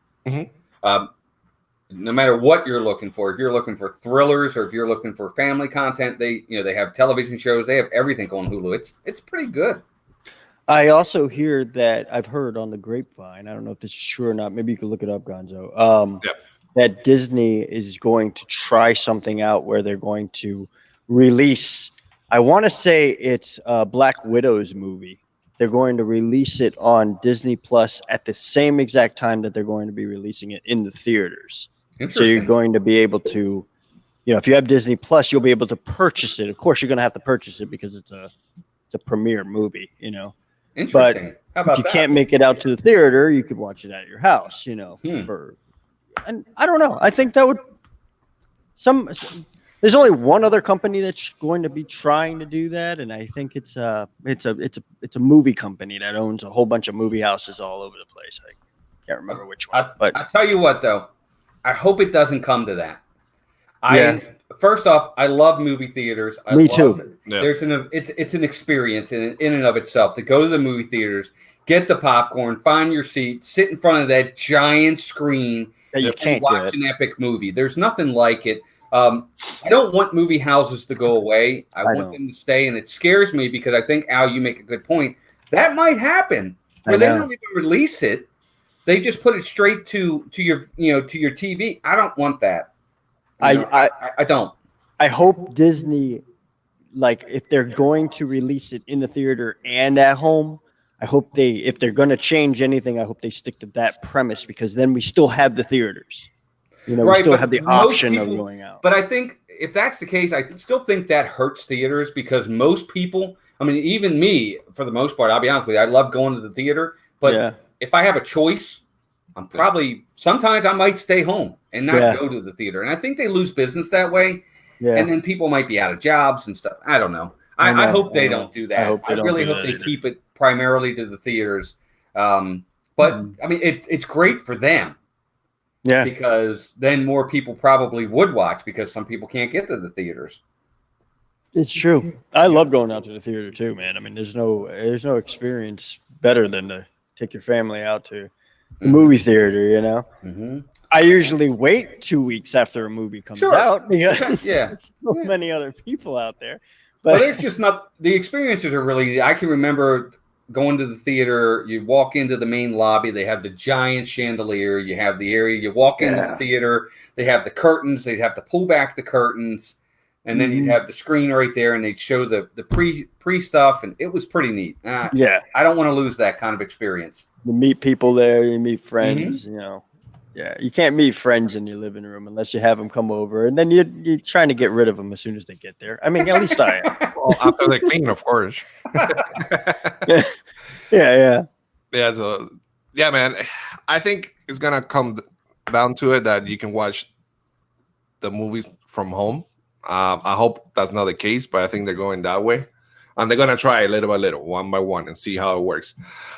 No matter what you're looking for, if you're looking for thrillers or if you're looking for family content, they have television shows. They have everything on Hulu. It's pretty good. I also hear that I've heard on the grapevine. I don't know if this is true or not. Maybe you could look it up, Gonzo. That Disney is going to try something out where they're going to release. I want to say it's Black Widow's movie. They're going to release it on Disney Plus at the same exact time that they're going to be releasing it in the theaters. So you're going to be able to, if you have Disney Plus, you'll be able to purchase it. Of course, you're going to have to purchase it because it's a premiere movie, Interesting. But how about if you can't make it out to the theater, you could watch it at your house, and I don't know. I think that would there's only one other company that's going to be trying to do that, and I think it's a movie company that owns a whole bunch of movie houses all over the place. I can't remember which one. But I tell you what, though, I hope it doesn't come to that. First off, I love movie theaters. Me too. Yeah. It's an experience in and of itself to go to the movie theaters, get the popcorn, find your seat, sit in front of that giant screen, and watch an epic movie. There's nothing like it. I don't want movie houses to go away. I want them to stay, and it scares me because I think, Al, you make a good point. That might happen where they don't even release it. They just put it straight to your TV. I don't want that. I don't. I hope Disney like if they're going to release it in the theater and at home, I hope if they're going to change anything, I hope they stick to that premise, because then we still have the theaters. You know, we still have the option of going out. But I think if that's the case, I still think that hurts theaters, because most people, I mean, even me, for the most part, I'll be honest with you, I love going to the theater. But if I have a choice, I'm probably, sometimes I might stay home and not go to the theater. And I think they lose business that way. Yeah. And then people might be out of jobs and stuff. I don't know. I hope they don't do that. I really hope they keep it primarily to the theaters. But I mean, it's great for them. Yeah. Because then more people probably would watch, because some people can't get to the theaters. It's true. I love going out to the theater too, man. I mean, there's no experience better than to take your family out to the movie theater, you know? Mm-hmm. I usually wait 2 weeks after a movie comes out, because there's so many other people out there. But there's just not, the experiences are really, I can remember going to the theater, you walk into the main lobby, they have the giant chandelier, you have the area, you walk into the theater, they have the curtains, they'd have to pull back the curtains, and then you'd have the screen right there, and they'd show the pre stuff, and it was pretty neat. I don't want to lose that kind of experience. You meet people there, you meet friends, you know. Yeah, you can't meet friends in your living room unless you have them come over, and then you're trying to get rid of them as soon as they get there. I mean, at least I am. Well, after they clean, of course. Yeah. So, man, I think it's gonna come down to it that you can watch the movies from home. I hope that's not the case, but I think they're going that way. And they're going to try little by little, one by one, and see how it works.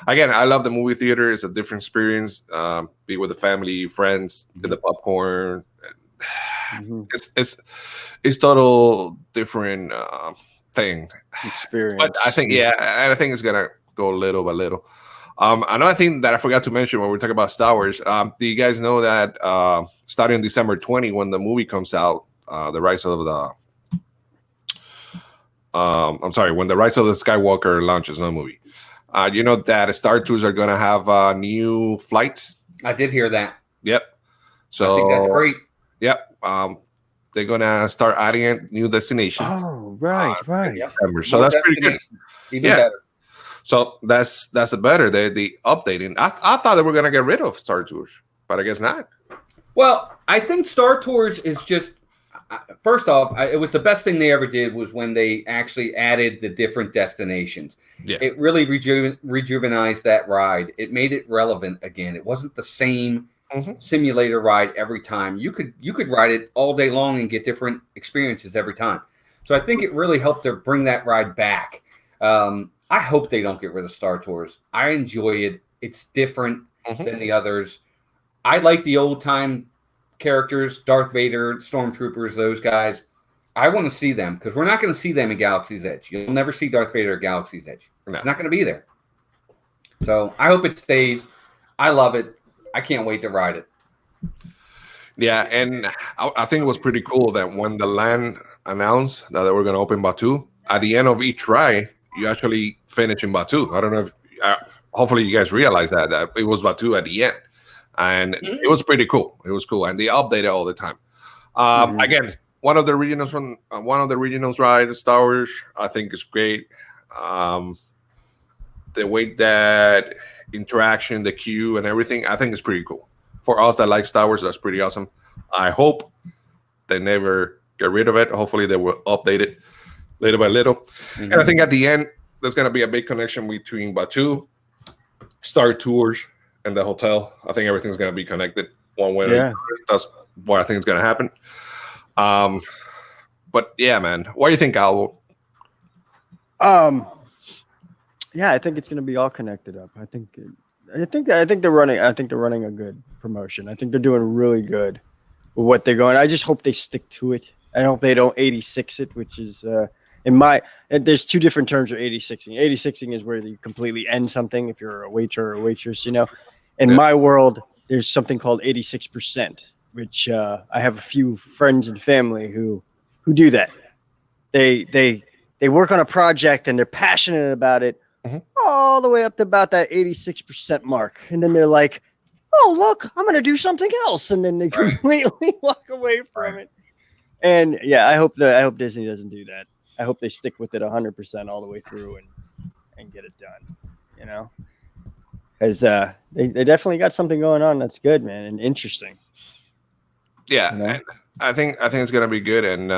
Again, I love the movie theater. It's a different experience. Be with the family, friends, get the popcorn. It's total different thing. Experience. But I think, I think it's going to go little by little. Another thing that I forgot to mention when we're talking about Star Wars, do you guys know that starting December 20, when the movie comes out, The Rise of the... when The Rise of the Skywalker launches, no movie. You know that Star Tours are going to have new flights? I did hear that. Yep. So I think that's great. Yep. They're going to start adding a new destination. Oh, right. December. So that's pretty good. Even better. So that's a better. The updating. I thought they were going to get rid of Star Tours, but I guess not. Well, I think Star Tours is just, first off, it was the best thing they ever did was when they actually added the different destinations. Yeah. It really rejuvenized that ride. It made it relevant again. It wasn't the same simulator ride every time. You could ride it all day long and get different experiences every time. So I think it really helped to bring that ride back. I hope they don't get rid of Star Tours. I enjoy it. It's different than the others. I like the old time characters, Darth Vader, Stormtroopers, those guys. I want to see them, because we're not going to see them in Galaxy's Edge. You'll never see Darth Vader at Galaxy's Edge. No. It's not going to be there. So I hope it stays. I love it. I can't wait to ride it. Yeah, and I think it was pretty cool that when the land announced that they were going to open Batuu, at the end of each ride, you actually finish in Batuu. I don't know if, hopefully you guys realize that it was Batuu at the end. And it was pretty cool. It was cool, and they update it all the time. Again, one of the regionals ride Star Wars, I think is great. The way that interaction, the queue, and everything, I think is pretty cool. For us that like Star Wars, that's pretty awesome. I hope they never get rid of it. Hopefully, they will update it little by little. And I think at the end, there's going to be a big connection between Batuu, Star Tours, and the hotel. I think everything's going to be connected one way or another. That's what I think is going to happen. But yeah, man, what do you think, Al? Yeah, I think it's going to be all connected up. I think they're running a good promotion. I think they're doing really good with what they're going. I just hope they stick to it. I hope they don't 86 it, which is there's two different terms for 86ing. 86ing is where you completely end something if you're a waiter or a waitress, you know. In my world, there's something called 86%, which I have a few friends and family who do that. They work on a project and they're passionate about it all the way up to about that 86% mark. And then they're like, oh, look, I'm going to do something else. And then they completely walk away from it. And yeah, I hope Disney doesn't do that. I hope they stick with it 100% all the way through and get it done. You know, because they definitely got something going on that's good, man, and interesting. Yeah, You know? and I think it's gonna be good, and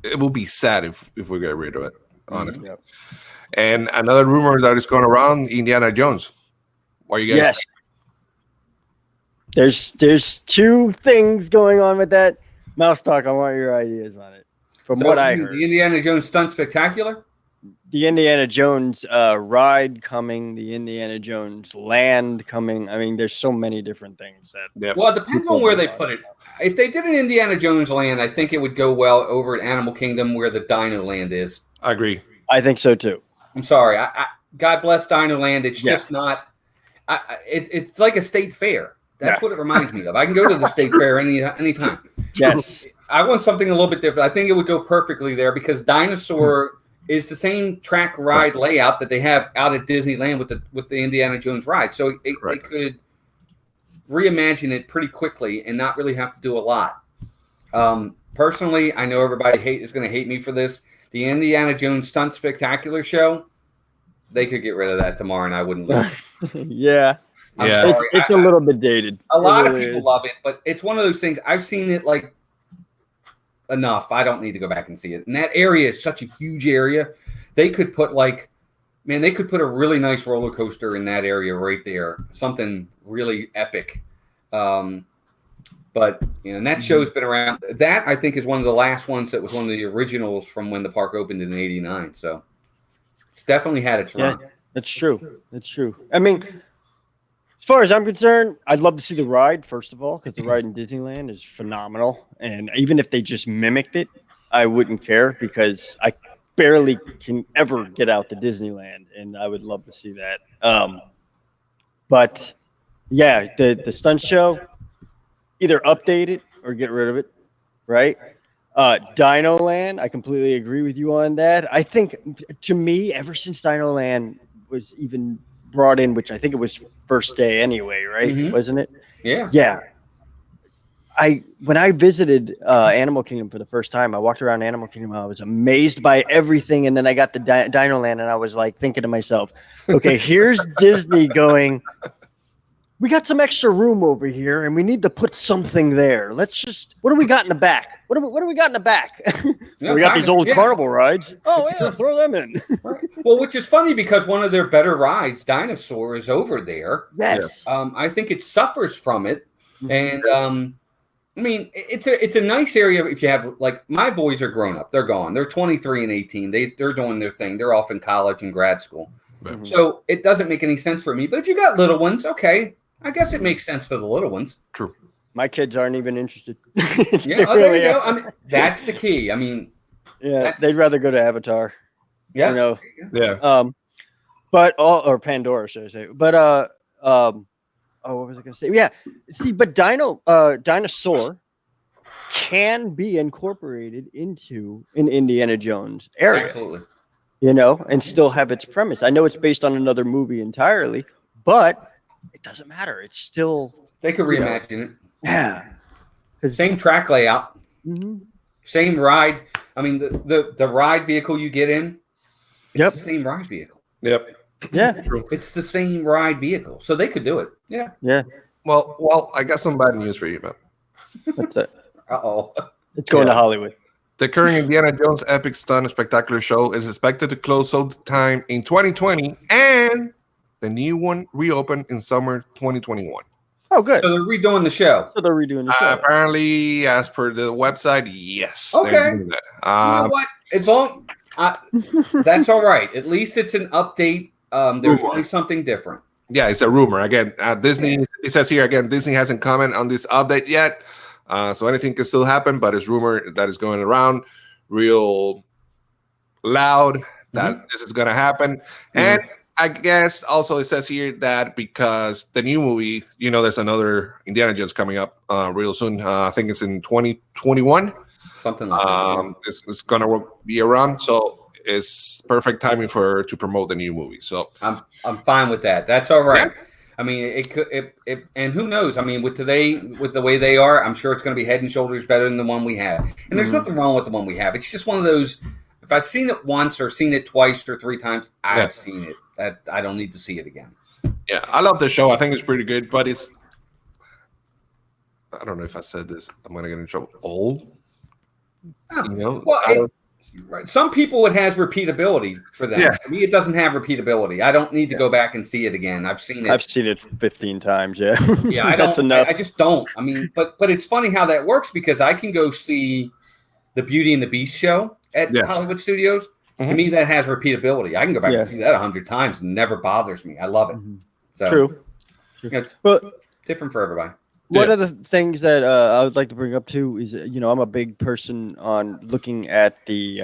it will be sad if we get rid of it, honestly. Yep. And another rumor that is going around: Indiana Jones. What are you guys? Yes. There's two things going on with that. Mouse Talk, I want your ideas on it. From what I heard, the Indiana Jones Stunt Spectacular, the Indiana Jones ride coming, the Indiana Jones land coming. I mean, there's so many different things that. Yep. Well, it depends on where they put it. If they did an Indiana Jones land, I think it would go well over at Animal Kingdom where the Dino Land is. I agree. I think so too. I'm sorry. God bless Dino Land. It's just not. It's like a state fair. That's what it reminds me of. I can go to the state fair anytime. Yes. I want something a little bit different. I think it would go perfectly there because Dinosaur is the same track ride layout that they have out at Disneyland with the Indiana Jones ride. So they could reimagine it pretty quickly and not really have to do a lot. Personally, I know everybody is going to hate me for this. The Indiana Jones Stunt Spectacular show, they could get rid of that tomorrow and I wouldn't love it. Yeah. I'm sorry. It's a little bit dated. A lot of people love it, but it's one of those things. I've seen it like enough. I don't need to go back and see it. And that area is such a huge area. They could put they could put a really nice roller coaster in that area right there. Something really epic. But and that show's been around. That I think is one of the last ones that was one of the originals from when the park opened in '89. So it's definitely had its run. Yeah, that's true. That's true. I mean, as far as I'm concerned, I'd love to see the ride, first of all, because the ride in Disneyland is phenomenal. And even if they just mimicked it, I wouldn't care because I barely can ever get out to Disneyland, and I would love to see that. But yeah, the stunt show, either update it or get rid of it, right? Dino Land, I completely agree with you on that. I think, to me, ever since Dino Land was even brought in, which I think it was first day anyway, right? Mhm. Wasn't it? Yeah. Yeah. When I visited Animal Kingdom for the first time, I walked around Animal Kingdom. I was amazed by everything, and then I got the Dino Land, and I was like thinking to myself, "Okay, here's Disney going. We got some extra room over here, and we need to put something there. Let's just. What do we got in the back? What do we got in the back? Yeah, we got these old yeah. carnival rides. Oh yeah, throw them in. Right. Well, which is funny because one of their better rides, Dinosaur, is over there. Yes. I think it suffers from it, and I mean, it's a nice area if you have like my boys are grown up. They're gone. They're 23 and 18. They're doing their thing. They're off in college and grad school. Mhm. So it doesn't make any sense for me. But if you got little ones, okay, I guess it makes sense for the little ones. True. My kids aren't even interested. Yeah, there you go. I mean, that's the key. I mean, yeah, they'd rather go to Avatar. yeah, You know. Yeah. But or Pandora, should I say? But what was I gonna say? Yeah, see, but Dinosaur can be incorporated into an Indiana Jones area, absolutely. you know, and still have its premise. I know it's based on another movie entirely, but it doesn't matter. It's still They could reimagine it. yeah. Same track layout, Mhm. same ride. I mean, the ride vehicle you get in, it's Yep. the same ride vehicle. Yep. Yeah, True. It's the same ride vehicle, so they could do it. Yeah. yeah. Well, I got some bad news for you, man. That's it. Uh-oh. It's going to Yeah. Hollywood. The current Indiana Jones Epic Stunt Spectacular show is expected to close sometime in 2020, and the new one reopened in summer 2021. Oh, good. So they're redoing the show. So they're redoing the show. Apparently, as per the website, yes. Okay. they're doing that. You know what? It's all. That's all right. At least it's an update. They're doing something different. Yeah, it's a rumor. Again, Disney, it says here again, Disney hasn't commented on this update yet. So anything can still happen, but it's rumor that is going around real loud that this is going to happen. And I guess also it says here that because the new movie, there's another Indiana Jones coming up real soon. I think it's in 2021. Something like that. It's going to be around. So it's perfect timing to promote the new movie. So I'm fine with that. That's all right. Yeah. I mean, it could, and who knows? I mean, with the way they are, I'm sure it's going to be head and shoulders better than the one we have. And there's nothing wrong with the one we have. It's just one of those. If I've seen it once or seen it twice or 3 times, I've seen it. That I don't need to see it again. Yeah, I love the show. I think it's pretty good, but it's. I don't know if I said this. I'm gonna get in trouble. Old. You know, well, some people it has repeatability for them. Yeah. For me, it doesn't have repeatability. I don't need to go back and see it again. I've seen it. I've seen it 15 times. Yeah. Yeah, I don't. I just don't. I mean, but it's funny how that works because I can go see the Beauty and the Beast show at Hollywood Studios. To me, that has repeatability. I can go back and see that 100 times and it never bothers me. I love it. So True. You know, it's different for everybody. One of the things that I would like to bring up too is, I'm a big person on looking at the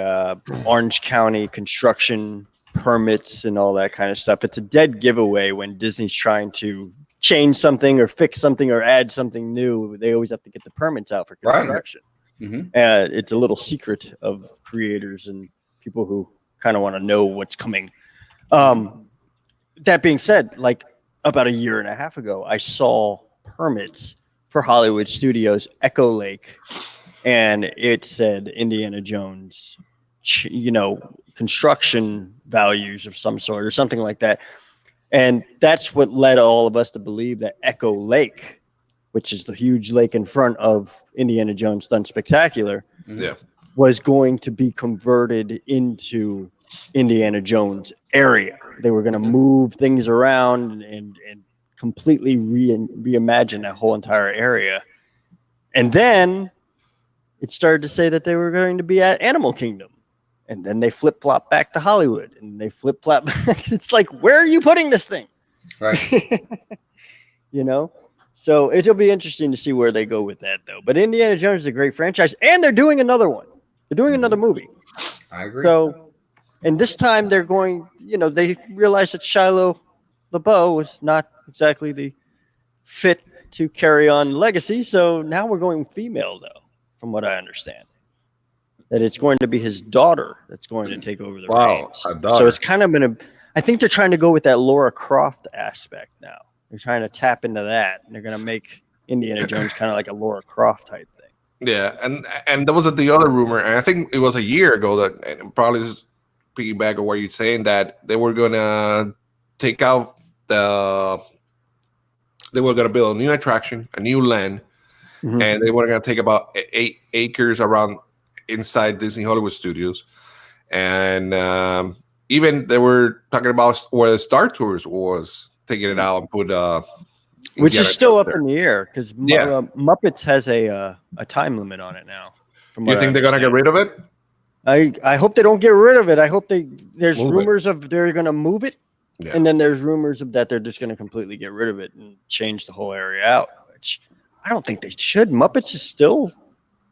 Orange County construction permits and all that kind of stuff. It's a dead giveaway when Disney's trying to change something or fix something or add something new. They always have to get the permits out for construction. Right. It's a little secret of creators and people who kind of want to know what's coming. That being said, like about a year and a half ago, I saw permits for Hollywood Studios Echo Lake, and it said Indiana Jones, construction values of some sort or something like that. And that's what led all of us to believe that Echo Lake, which is the huge lake in front of Indiana Jones Done Spectacular, was going to be converted into Indiana Jones area. They were going to move things around and completely reimagine that whole entire area. And then it started to say that they were going to be at Animal Kingdom. And then they flip-flop back to Hollywood. And they flip-flop back. It's like, where are you putting this thing? Right. So it'll be interesting to see where they go with that, though. But Indiana Jones is a great franchise. And they're doing another one. They're doing another movie. I agree. So, and this time they're going, they realized that Shia LaBeouf was not exactly the fit to carry on legacy. So now we're going female, though, from what I understand. That it's going to be his daughter that's going to take over the reins. So it's kind of I think they're trying to go with that Laura Croft aspect now. They're trying to tap into that. And they're going to make Indiana Jones kind of like a Laura Croft type thing. Yeah, and there was the other rumor, and I think it was a year ago that, and probably just piggyback on what you're saying, that they were going to take out they were going to build a new attraction, a new land, and they were going to take about 8 acres around inside Disney Hollywood Studios. And even they were talking about where the Star Tours was taking it out and put which is still up in the air because Muppets has a time limit on it now. You think they're going to get rid of it? I hope they don't get rid of it. I hope there's rumors of they're going to move it. Yeah. And then there's rumors of that they're just going to completely get rid of it and change the whole area out, which I don't think they should. Muppets is still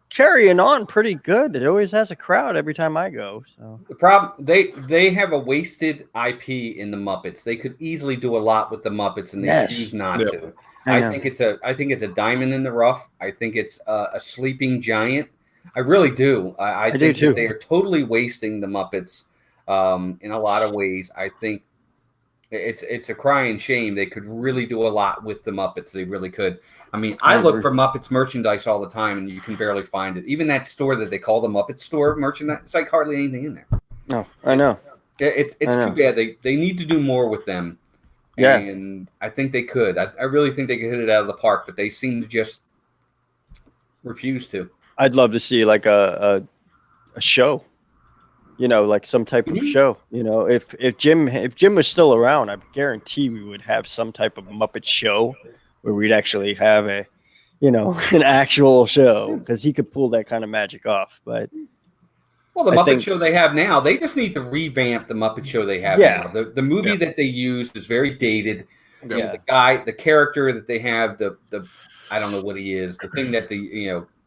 carrying on pretty good. It always has a crowd every time I go. So the problem they have a wasted IP in the Muppets. They could easily do a lot with the Muppets, and they choose not to. I think it's a diamond in the rough. I think it's a sleeping giant. I really do. I think that they are totally wasting the Muppets in a lot of ways. I think it's a crying shame. They could really do a lot with the Muppets. They really could. I mean, I look for Muppets merchandise all the time, and you can barely find it. Even that store that they call the Muppet Store merchandise, it's like hardly anything in there. No, I know. It's too bad. They need to do more with them. Yeah. And I think they could. I really think they could hit it out of the park, but they seem to just refuse to. I'd love to see like a show. Like some type of show. If Jim was still around, I guarantee we would have some type of Muppet show where we'd actually have an actual show because he could pull that kind of magic off. But the Muppet show they have now, they just need to revamp the Muppet show they have now. The movie that they used is very dated. The character that they have, the I don't know what he is, the thing that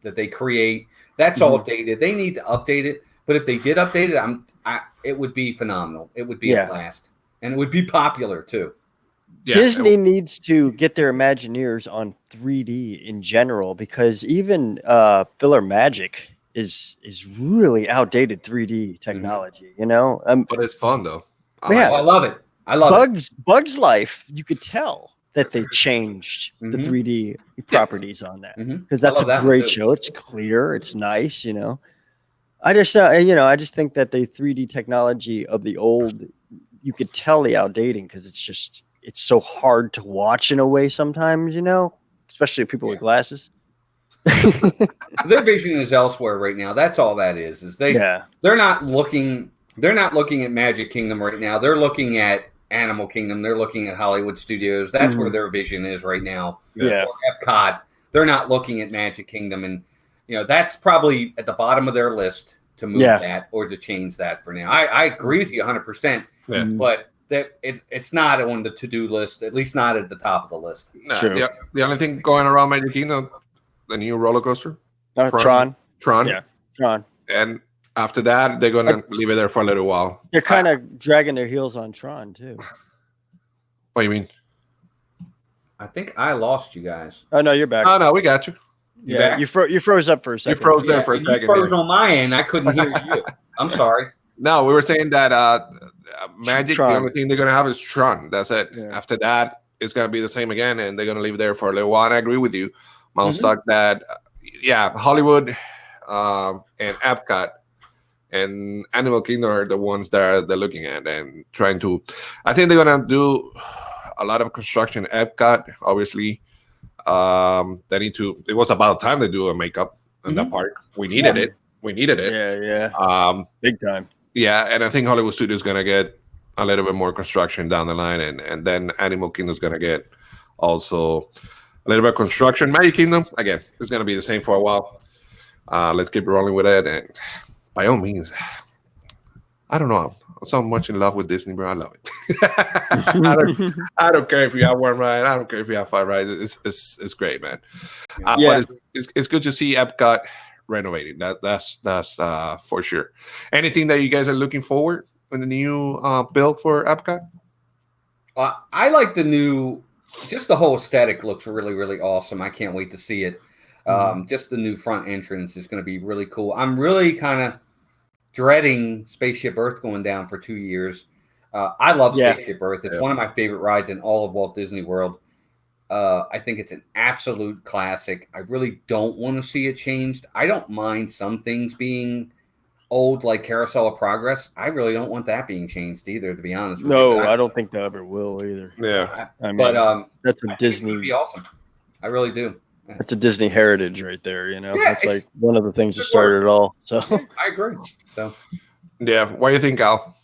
that they create, that's all dated. They need to update it. But if they did update it, it would be phenomenal. It would be a blast, and it would be popular too. Yeah. Disney needs to get their Imagineers on 3D in general because even Filler Magic is really outdated 3D technology. But it's fun though. I love it. I love Bugs Life. You could tell that they changed the Mhm. 3D properties on that, Mhm. because I that's love a that one great too. show. It's clear, it's nice, you know. I just think that the 3D technology of the old, you could tell the outdating because it's so hard to watch in a way sometimes, you know, especially people with glasses. Their vision is elsewhere right now. That's all that is. Yeah. They're not looking at Magic Kingdom right now. They're looking at Animal Kingdom. They're looking at Hollywood Studios. That's where their vision is right now. Yeah. Or Epcot. They're not looking at Magic Kingdom, and that's probably at the bottom of their list to move that or to change that for now. I agree with you 100%, but it's not on the to-do list, at least not at the top of the list. Nah, the only thing going around Magic Kingdom, the new roller coaster, Tron. Yeah, Tron. And after that, they're gonna leave it there for a little while. They're kind of dragging their heels on Tron too. What do you mean? I think I lost you guys. Oh no, you're back. Oh no, we got you. Yeah, you froze up for a second. You froze there for a second. You froze on my end. I couldn't hear you. I'm sorry. No, we were saying that Magic, Tron. the only thing they're gonna have is Tron. That's it. Yeah. After that, it's gonna be the same again, and they're gonna leave it there for a little while. And I agree with you, Mousestock, that Hollywood and Epcot and Animal Kingdom are the ones that they're looking at and trying to. I think they're gonna do a lot of construction at Epcot. Obviously, they need to. It was about time to do a makeup in that park. We needed it. We needed it. Yeah. Big time. Yeah, and I think Hollywood Studios is gonna get a little bit more construction down the line, and then Animal Kingdom is gonna get also a little bit of construction. Magic Kingdom again is gonna be the same for a while. Let's keep rolling with it, and by all means, I don't know. I'm so much in love with Disney, bro. I love it. I don't care if you have one ride. I don't care if you have 5 rides. It's great, man. But it's good to see Epcot renovating. That's for sure. Anything that you guys are looking forward in the new build for Epcot? I like just the whole aesthetic looks really, really awesome. I can't wait to see it. Just the new front entrance is going to be really cool. I'm really kind of dreading Spaceship Earth going down for 2 years. I love Spaceship Earth. It's one of my favorite rides in all of Walt Disney World. I think it's an absolute classic. I really don't want to see it changed. I don't mind some things being old, like Carousel of Progress. I really don't want that being changed either, to be honest with you. No, I don't think they ever will either. Yeah. I mean, that's a Disney. It'd be awesome. I really do. That's a Disney heritage right there, you know. Yeah, it's like one of the things that started it all. So I agree. So what do you think, Al?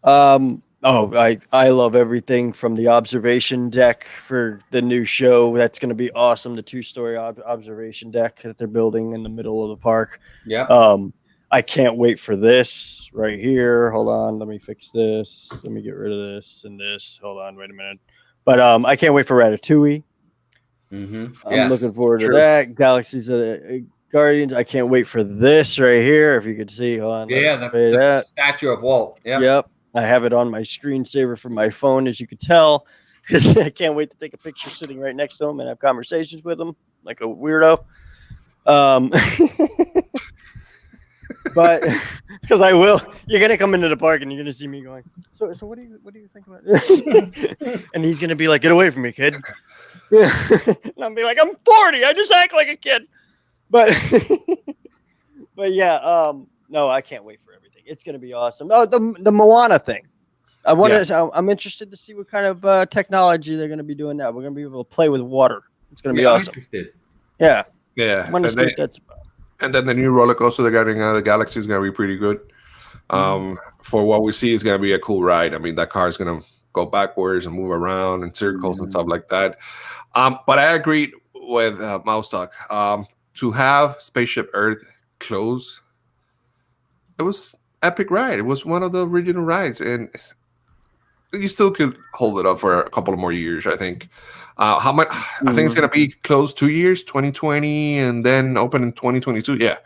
I love everything from the observation deck for the new show. That's going to be awesome. The 2-story observation deck that they're building in the middle of the park. Yeah. I can't wait for this right here. Hold on, let me fix this. Let me get rid of this and this. Hold on, wait a minute. But I can't wait for Ratatouille. I'm looking forward to that. Galaxies of the Guardians. I can't wait for this right here. If you could see, hold on. The statue of Walt. Yep. I have it on my screensaver for my phone, as you could tell. I can't wait to take a picture sitting right next to him and have conversations with him like a weirdo. But because I will, you're gonna come into the park and you're gonna see me going. So what do you think about it? And he's gonna be like, "Get away from me, kid." And I'll be like, "I'm 40. I just act like a kid." But yeah, no, I can't wait for everything. It's gonna be awesome. Oh, the Moana thing. I'm interested to see what kind of technology they're gonna be doing now. We're gonna be able to play with water. It's gonna be awesome. Yeah. Yeah. I want to see what that's about. And then the new roller coaster, the Guardian of the Galaxy, is going to be pretty good. For what we see, it's going to be a cool ride. I mean, that car is going to go backwards and move around in circles and stuff like that. But I agree with Mousestock. To have Spaceship Earth close, it was epic ride. It was one of the original rides, and you still could hold it up for a couple of more years, I think. How much? I think it's going to be closed 2 years, 2020, and then open in 2022. Yeah,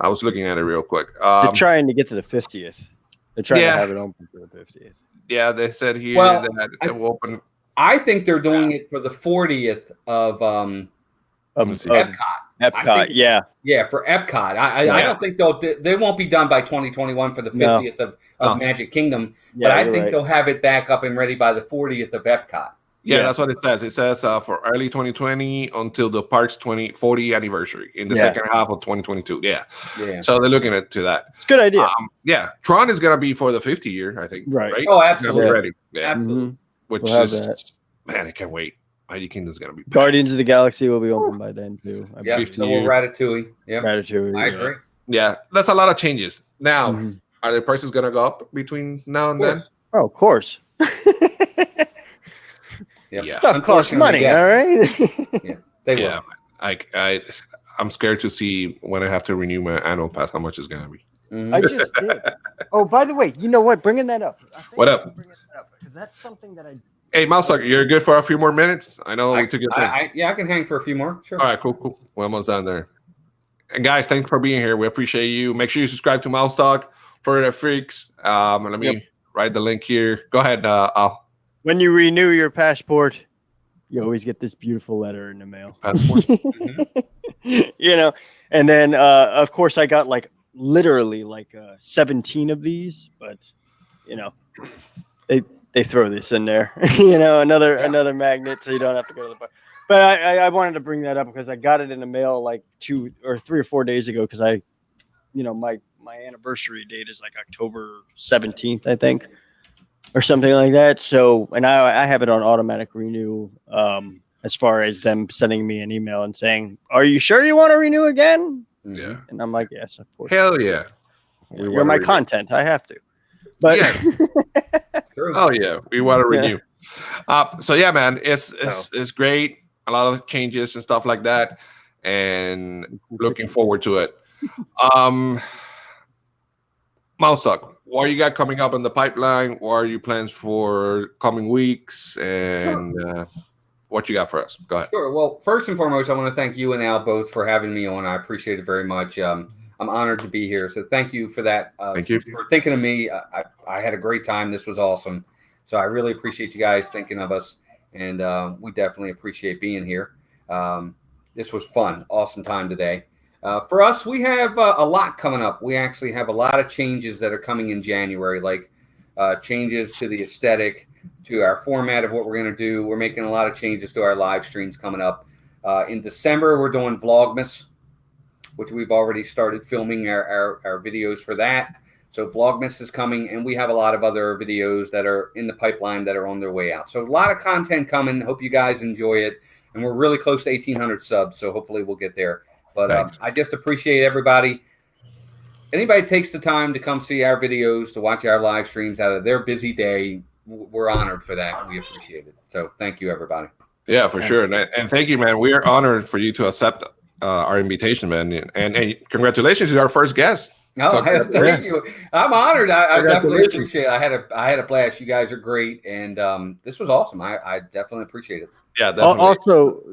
I was looking at it real quick. They're trying to get to the 50th. They're trying to have it open for the 50th. Yeah, they said here that it will open. I think they're doing it for the 40th of Epcot. Epcot, yeah, for Epcot. I don't think they won't be done by 2021 for the 50th of Magic Kingdom, but I think they'll have it back up and ready by the 40th of Epcot. Yeah, Yeah. that's what it says. It says for early 2020 until the park's 40 anniversary in the Yeah. second half of 2022. Yeah. Yeah. So they're looking to that. It's a good idea. Yeah. Tron is going to be for the 50 year, I think. Right. Right? Oh, It's gonna be absolutely. ready. Yeah. Absolutely. Which We'll have is, that. man, I can't wait. Mighty Kingdom's going to be packed. Guardians of the Galaxy will be open by then too. Yeah. 50 So we'll Ratatouille. Yeah. Ratatouille. I yeah. agree. Yeah. That's a lot of changes. Now, Mhm. are the prices going to go up between now Of and then? course. Oh, of course. Yep. Yeah. Stuff costs Unfortunately, money, yes. all right? Yeah. They will. Yeah. I'm scared to see when I have to renew my annual pass how much it's going to be. Mhm. I just did. Oh, by the way, you know what? Bringing that up. I think What I up? should bring it up because that's something that I. Hey, Mouse, you're good for a few more minutes? I know we took your time. I can hang for a few more. Sure. All right, cool. We're almost done there. And guys, thanks for being here. We appreciate you. Make sure you subscribe to Mouse Talk for the freaks. Let me write the link here. Go ahead, Al. When you renew your passport, you always get this beautiful letter in the mail. Passport. You know, and then of course I got like literally like 17 of these, but you know, they throw this in there. You know, another magnet, so you don't have to go to the bar. But I wanted to bring that up because I got it in the mail like 2 or 3 or 4 days ago because my anniversary date is like October 17th, I think, or something like that. So, and I have it on automatic renew as far as them sending me an email and saying, "Are you sure you want to renew again?" Yeah. And I'm like, "Yes, of course." Hell yeah. You're my content. I have to. But True. Oh yeah, we want to Yeah. renew. So yeah, man, it's great. A lot of changes and stuff like that, and looking forward to it. Mouse Talk, what you got coming up in the pipeline? What are your plans for coming weeks? And what you got for us? Go ahead. Sure. Well, first and foremost, I want to thank you and Al both for having me on. I appreciate it very much. I'm honored to be here. So thank you for that. Thank you. For thinking of me. I had a great time. This was awesome. So I really appreciate you guys thinking of us. And we definitely appreciate being here. This was fun. Awesome time today. For us, we have a lot coming up. We actually have a lot of changes that are coming in January, like changes to the aesthetic, to our format of what we're going to do. We're making a lot of changes to our live streams coming up. In December, we're doing Vlogmas, which we've already started filming our videos for that. So Vlogmas is coming, and we have a lot of other videos that are in the pipeline that are on their way out. So a lot of content coming. Hope you guys enjoy it. And we're really close to 1,800 subs, so hopefully we'll get there. But I just appreciate everybody. Anybody takes the time to come see our videos, to watch our live streams out of their busy day, we're honored for that. We appreciate it. So thank you, everybody. Yeah, for sure. And thank you, man. We are honored for you to accept our invitation, man. And congratulations to our first guest. Oh, thank you. I'm honored. I definitely appreciate it. I had a blast. You guys are great, and this was awesome. I definitely appreciate it. Yeah, definitely. Also,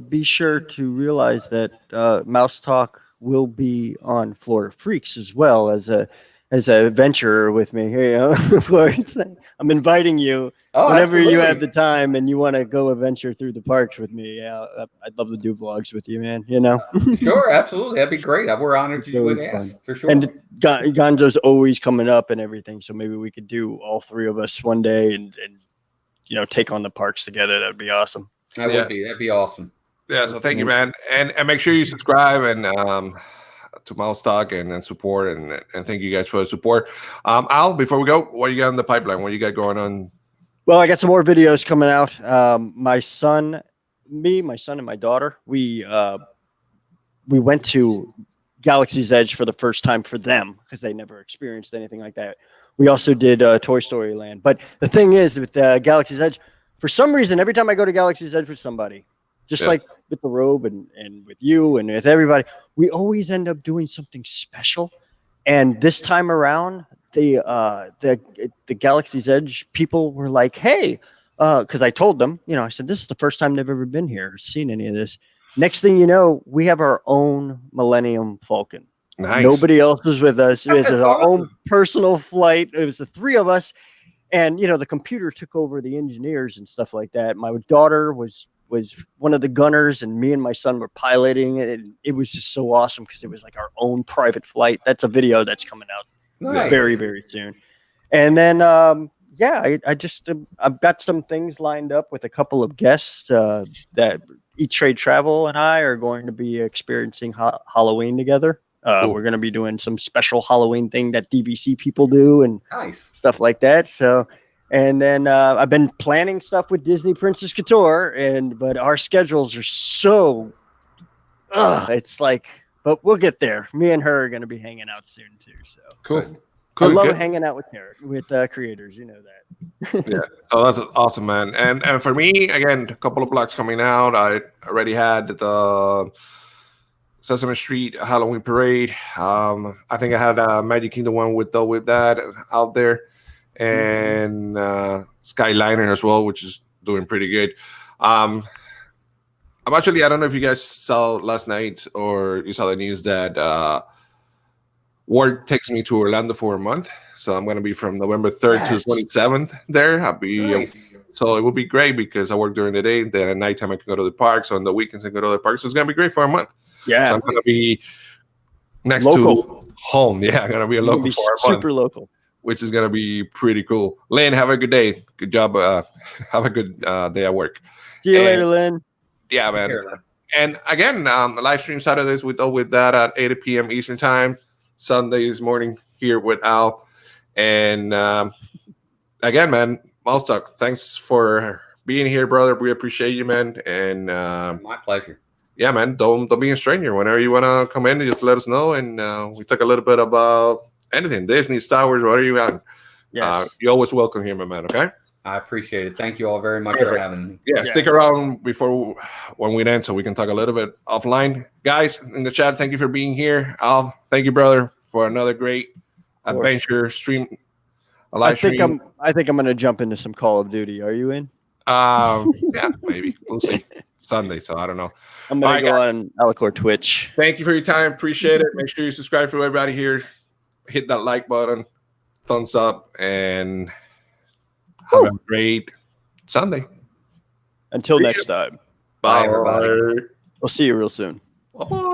be sure to realize that Mouse Talk will be on Florida Freaks as well as a venture with me here. I'm inviting you whenever you have the time and you want to go adventure through the parks with me. Yeah, I'd love to do vlogs with you, man. Sure, absolutely, that'd be great. We're honored you would ask for sure. And Gonzo's always coming up and everything, so maybe we could do all three of us one day and take on the parks together. That'd be awesome. That'd be awesome. Yeah, so thank you, man, and make sure you subscribe and to Mouse Talk and support and thank you guys for the support. Al, before we go, what you got in the pipeline? What you got going on? Well, I got some more videos coming out. My son and my daughter, we went to Galaxy's Edge for the first time for them because they never experienced anything like that. We also did Toy Story Land. But the thing is with Galaxy's Edge, for some reason, every time I go to Galaxy's Edge with somebody, just like with the robe and with you and with everybody, we always end up doing something special. And this time around, the Galaxy's Edge people were like, hey, because I told them, I said, this is the first time they've ever been here or seen any of this. Next thing you know, we have our own Millennium Falcon. Nice. Nobody else was with us. It was our awesome. own personal flight. It was the three of us. And, the computer took over the engineers and stuff like that. My daughter was one of the gunners, and me and my son were piloting it. And it was just so awesome because it was like our own private flight. That's a video that's coming out Nice. very, very soon. And then, yeah, I just I've got some things lined up with a couple of guests that Eat Trade Travel and I are going to be experiencing Halloween together. Cool. We're going to be doing some special Halloween thing that DVC people do and Nice. stuff like that. So, and then I've been planning stuff with Disney Princess Couture, but our schedules are so, it's like, but we'll get there. Me and her are going to be hanging out soon too. So Cool. Good. I love Good. hanging out with creators. You know that. Yeah. So that's awesome, man. And for me, again, a couple of blocks coming out. I already had the Sesame Street Halloween Parade. I think I had a Magic Kingdom one with that out there, and Skyliner as well, which is doing pretty good. I'm actually, I don't know if you guys saw last night or you saw the news that work takes me to Orlando for a month. So I'm going to be from November 3rd to 27th there. I'll be Nice. so it will be great because I work during the day. Then at nighttime I can go to the parks. On the weekends I can go to the parks. So it's going to be great for a month. Yeah. So I'm going to be next Local. to home. Yeah, I'm going to be a local for a month, super local. which is going to be pretty cool. Lynn, have a good day. Good job. Have a good day at work. See you And- later, Lynn. Yeah, man. Here, Lynn. And again, the live stream Saturdays with that at 8 p.m. Eastern time. Sundays morning here with Al. And again, man, Malstock, thanks for being here, brother. We appreciate you, man. And My pleasure. yeah, man, don't be a stranger. Whenever you want to come in, just let us know. And we talk a little bit about anything, Disney, Star Wars, whatever you want. Yes. You're always welcome here, my man, okay? I appreciate it. Thank you all very much for having me. Yeah, Yeah. stick around when we end so we can talk a little bit offline. Guys in the chat, thank you for being here. Al, thank you, brother, for another great Of course. adventure stream. A I live think stream. I'm going to jump into some Call of Duty. Are you in? Yeah, maybe. We'll see. Sunday, so I don't know. I'm going All to right, go on Alicor Twitch. Thank you for your time. Appreciate it. Make sure you subscribe for everybody here. Hit that like button, thumbs up, and have a great Sunday. Until See next time. Bye, everybody. We'll see you real soon. Bye-bye.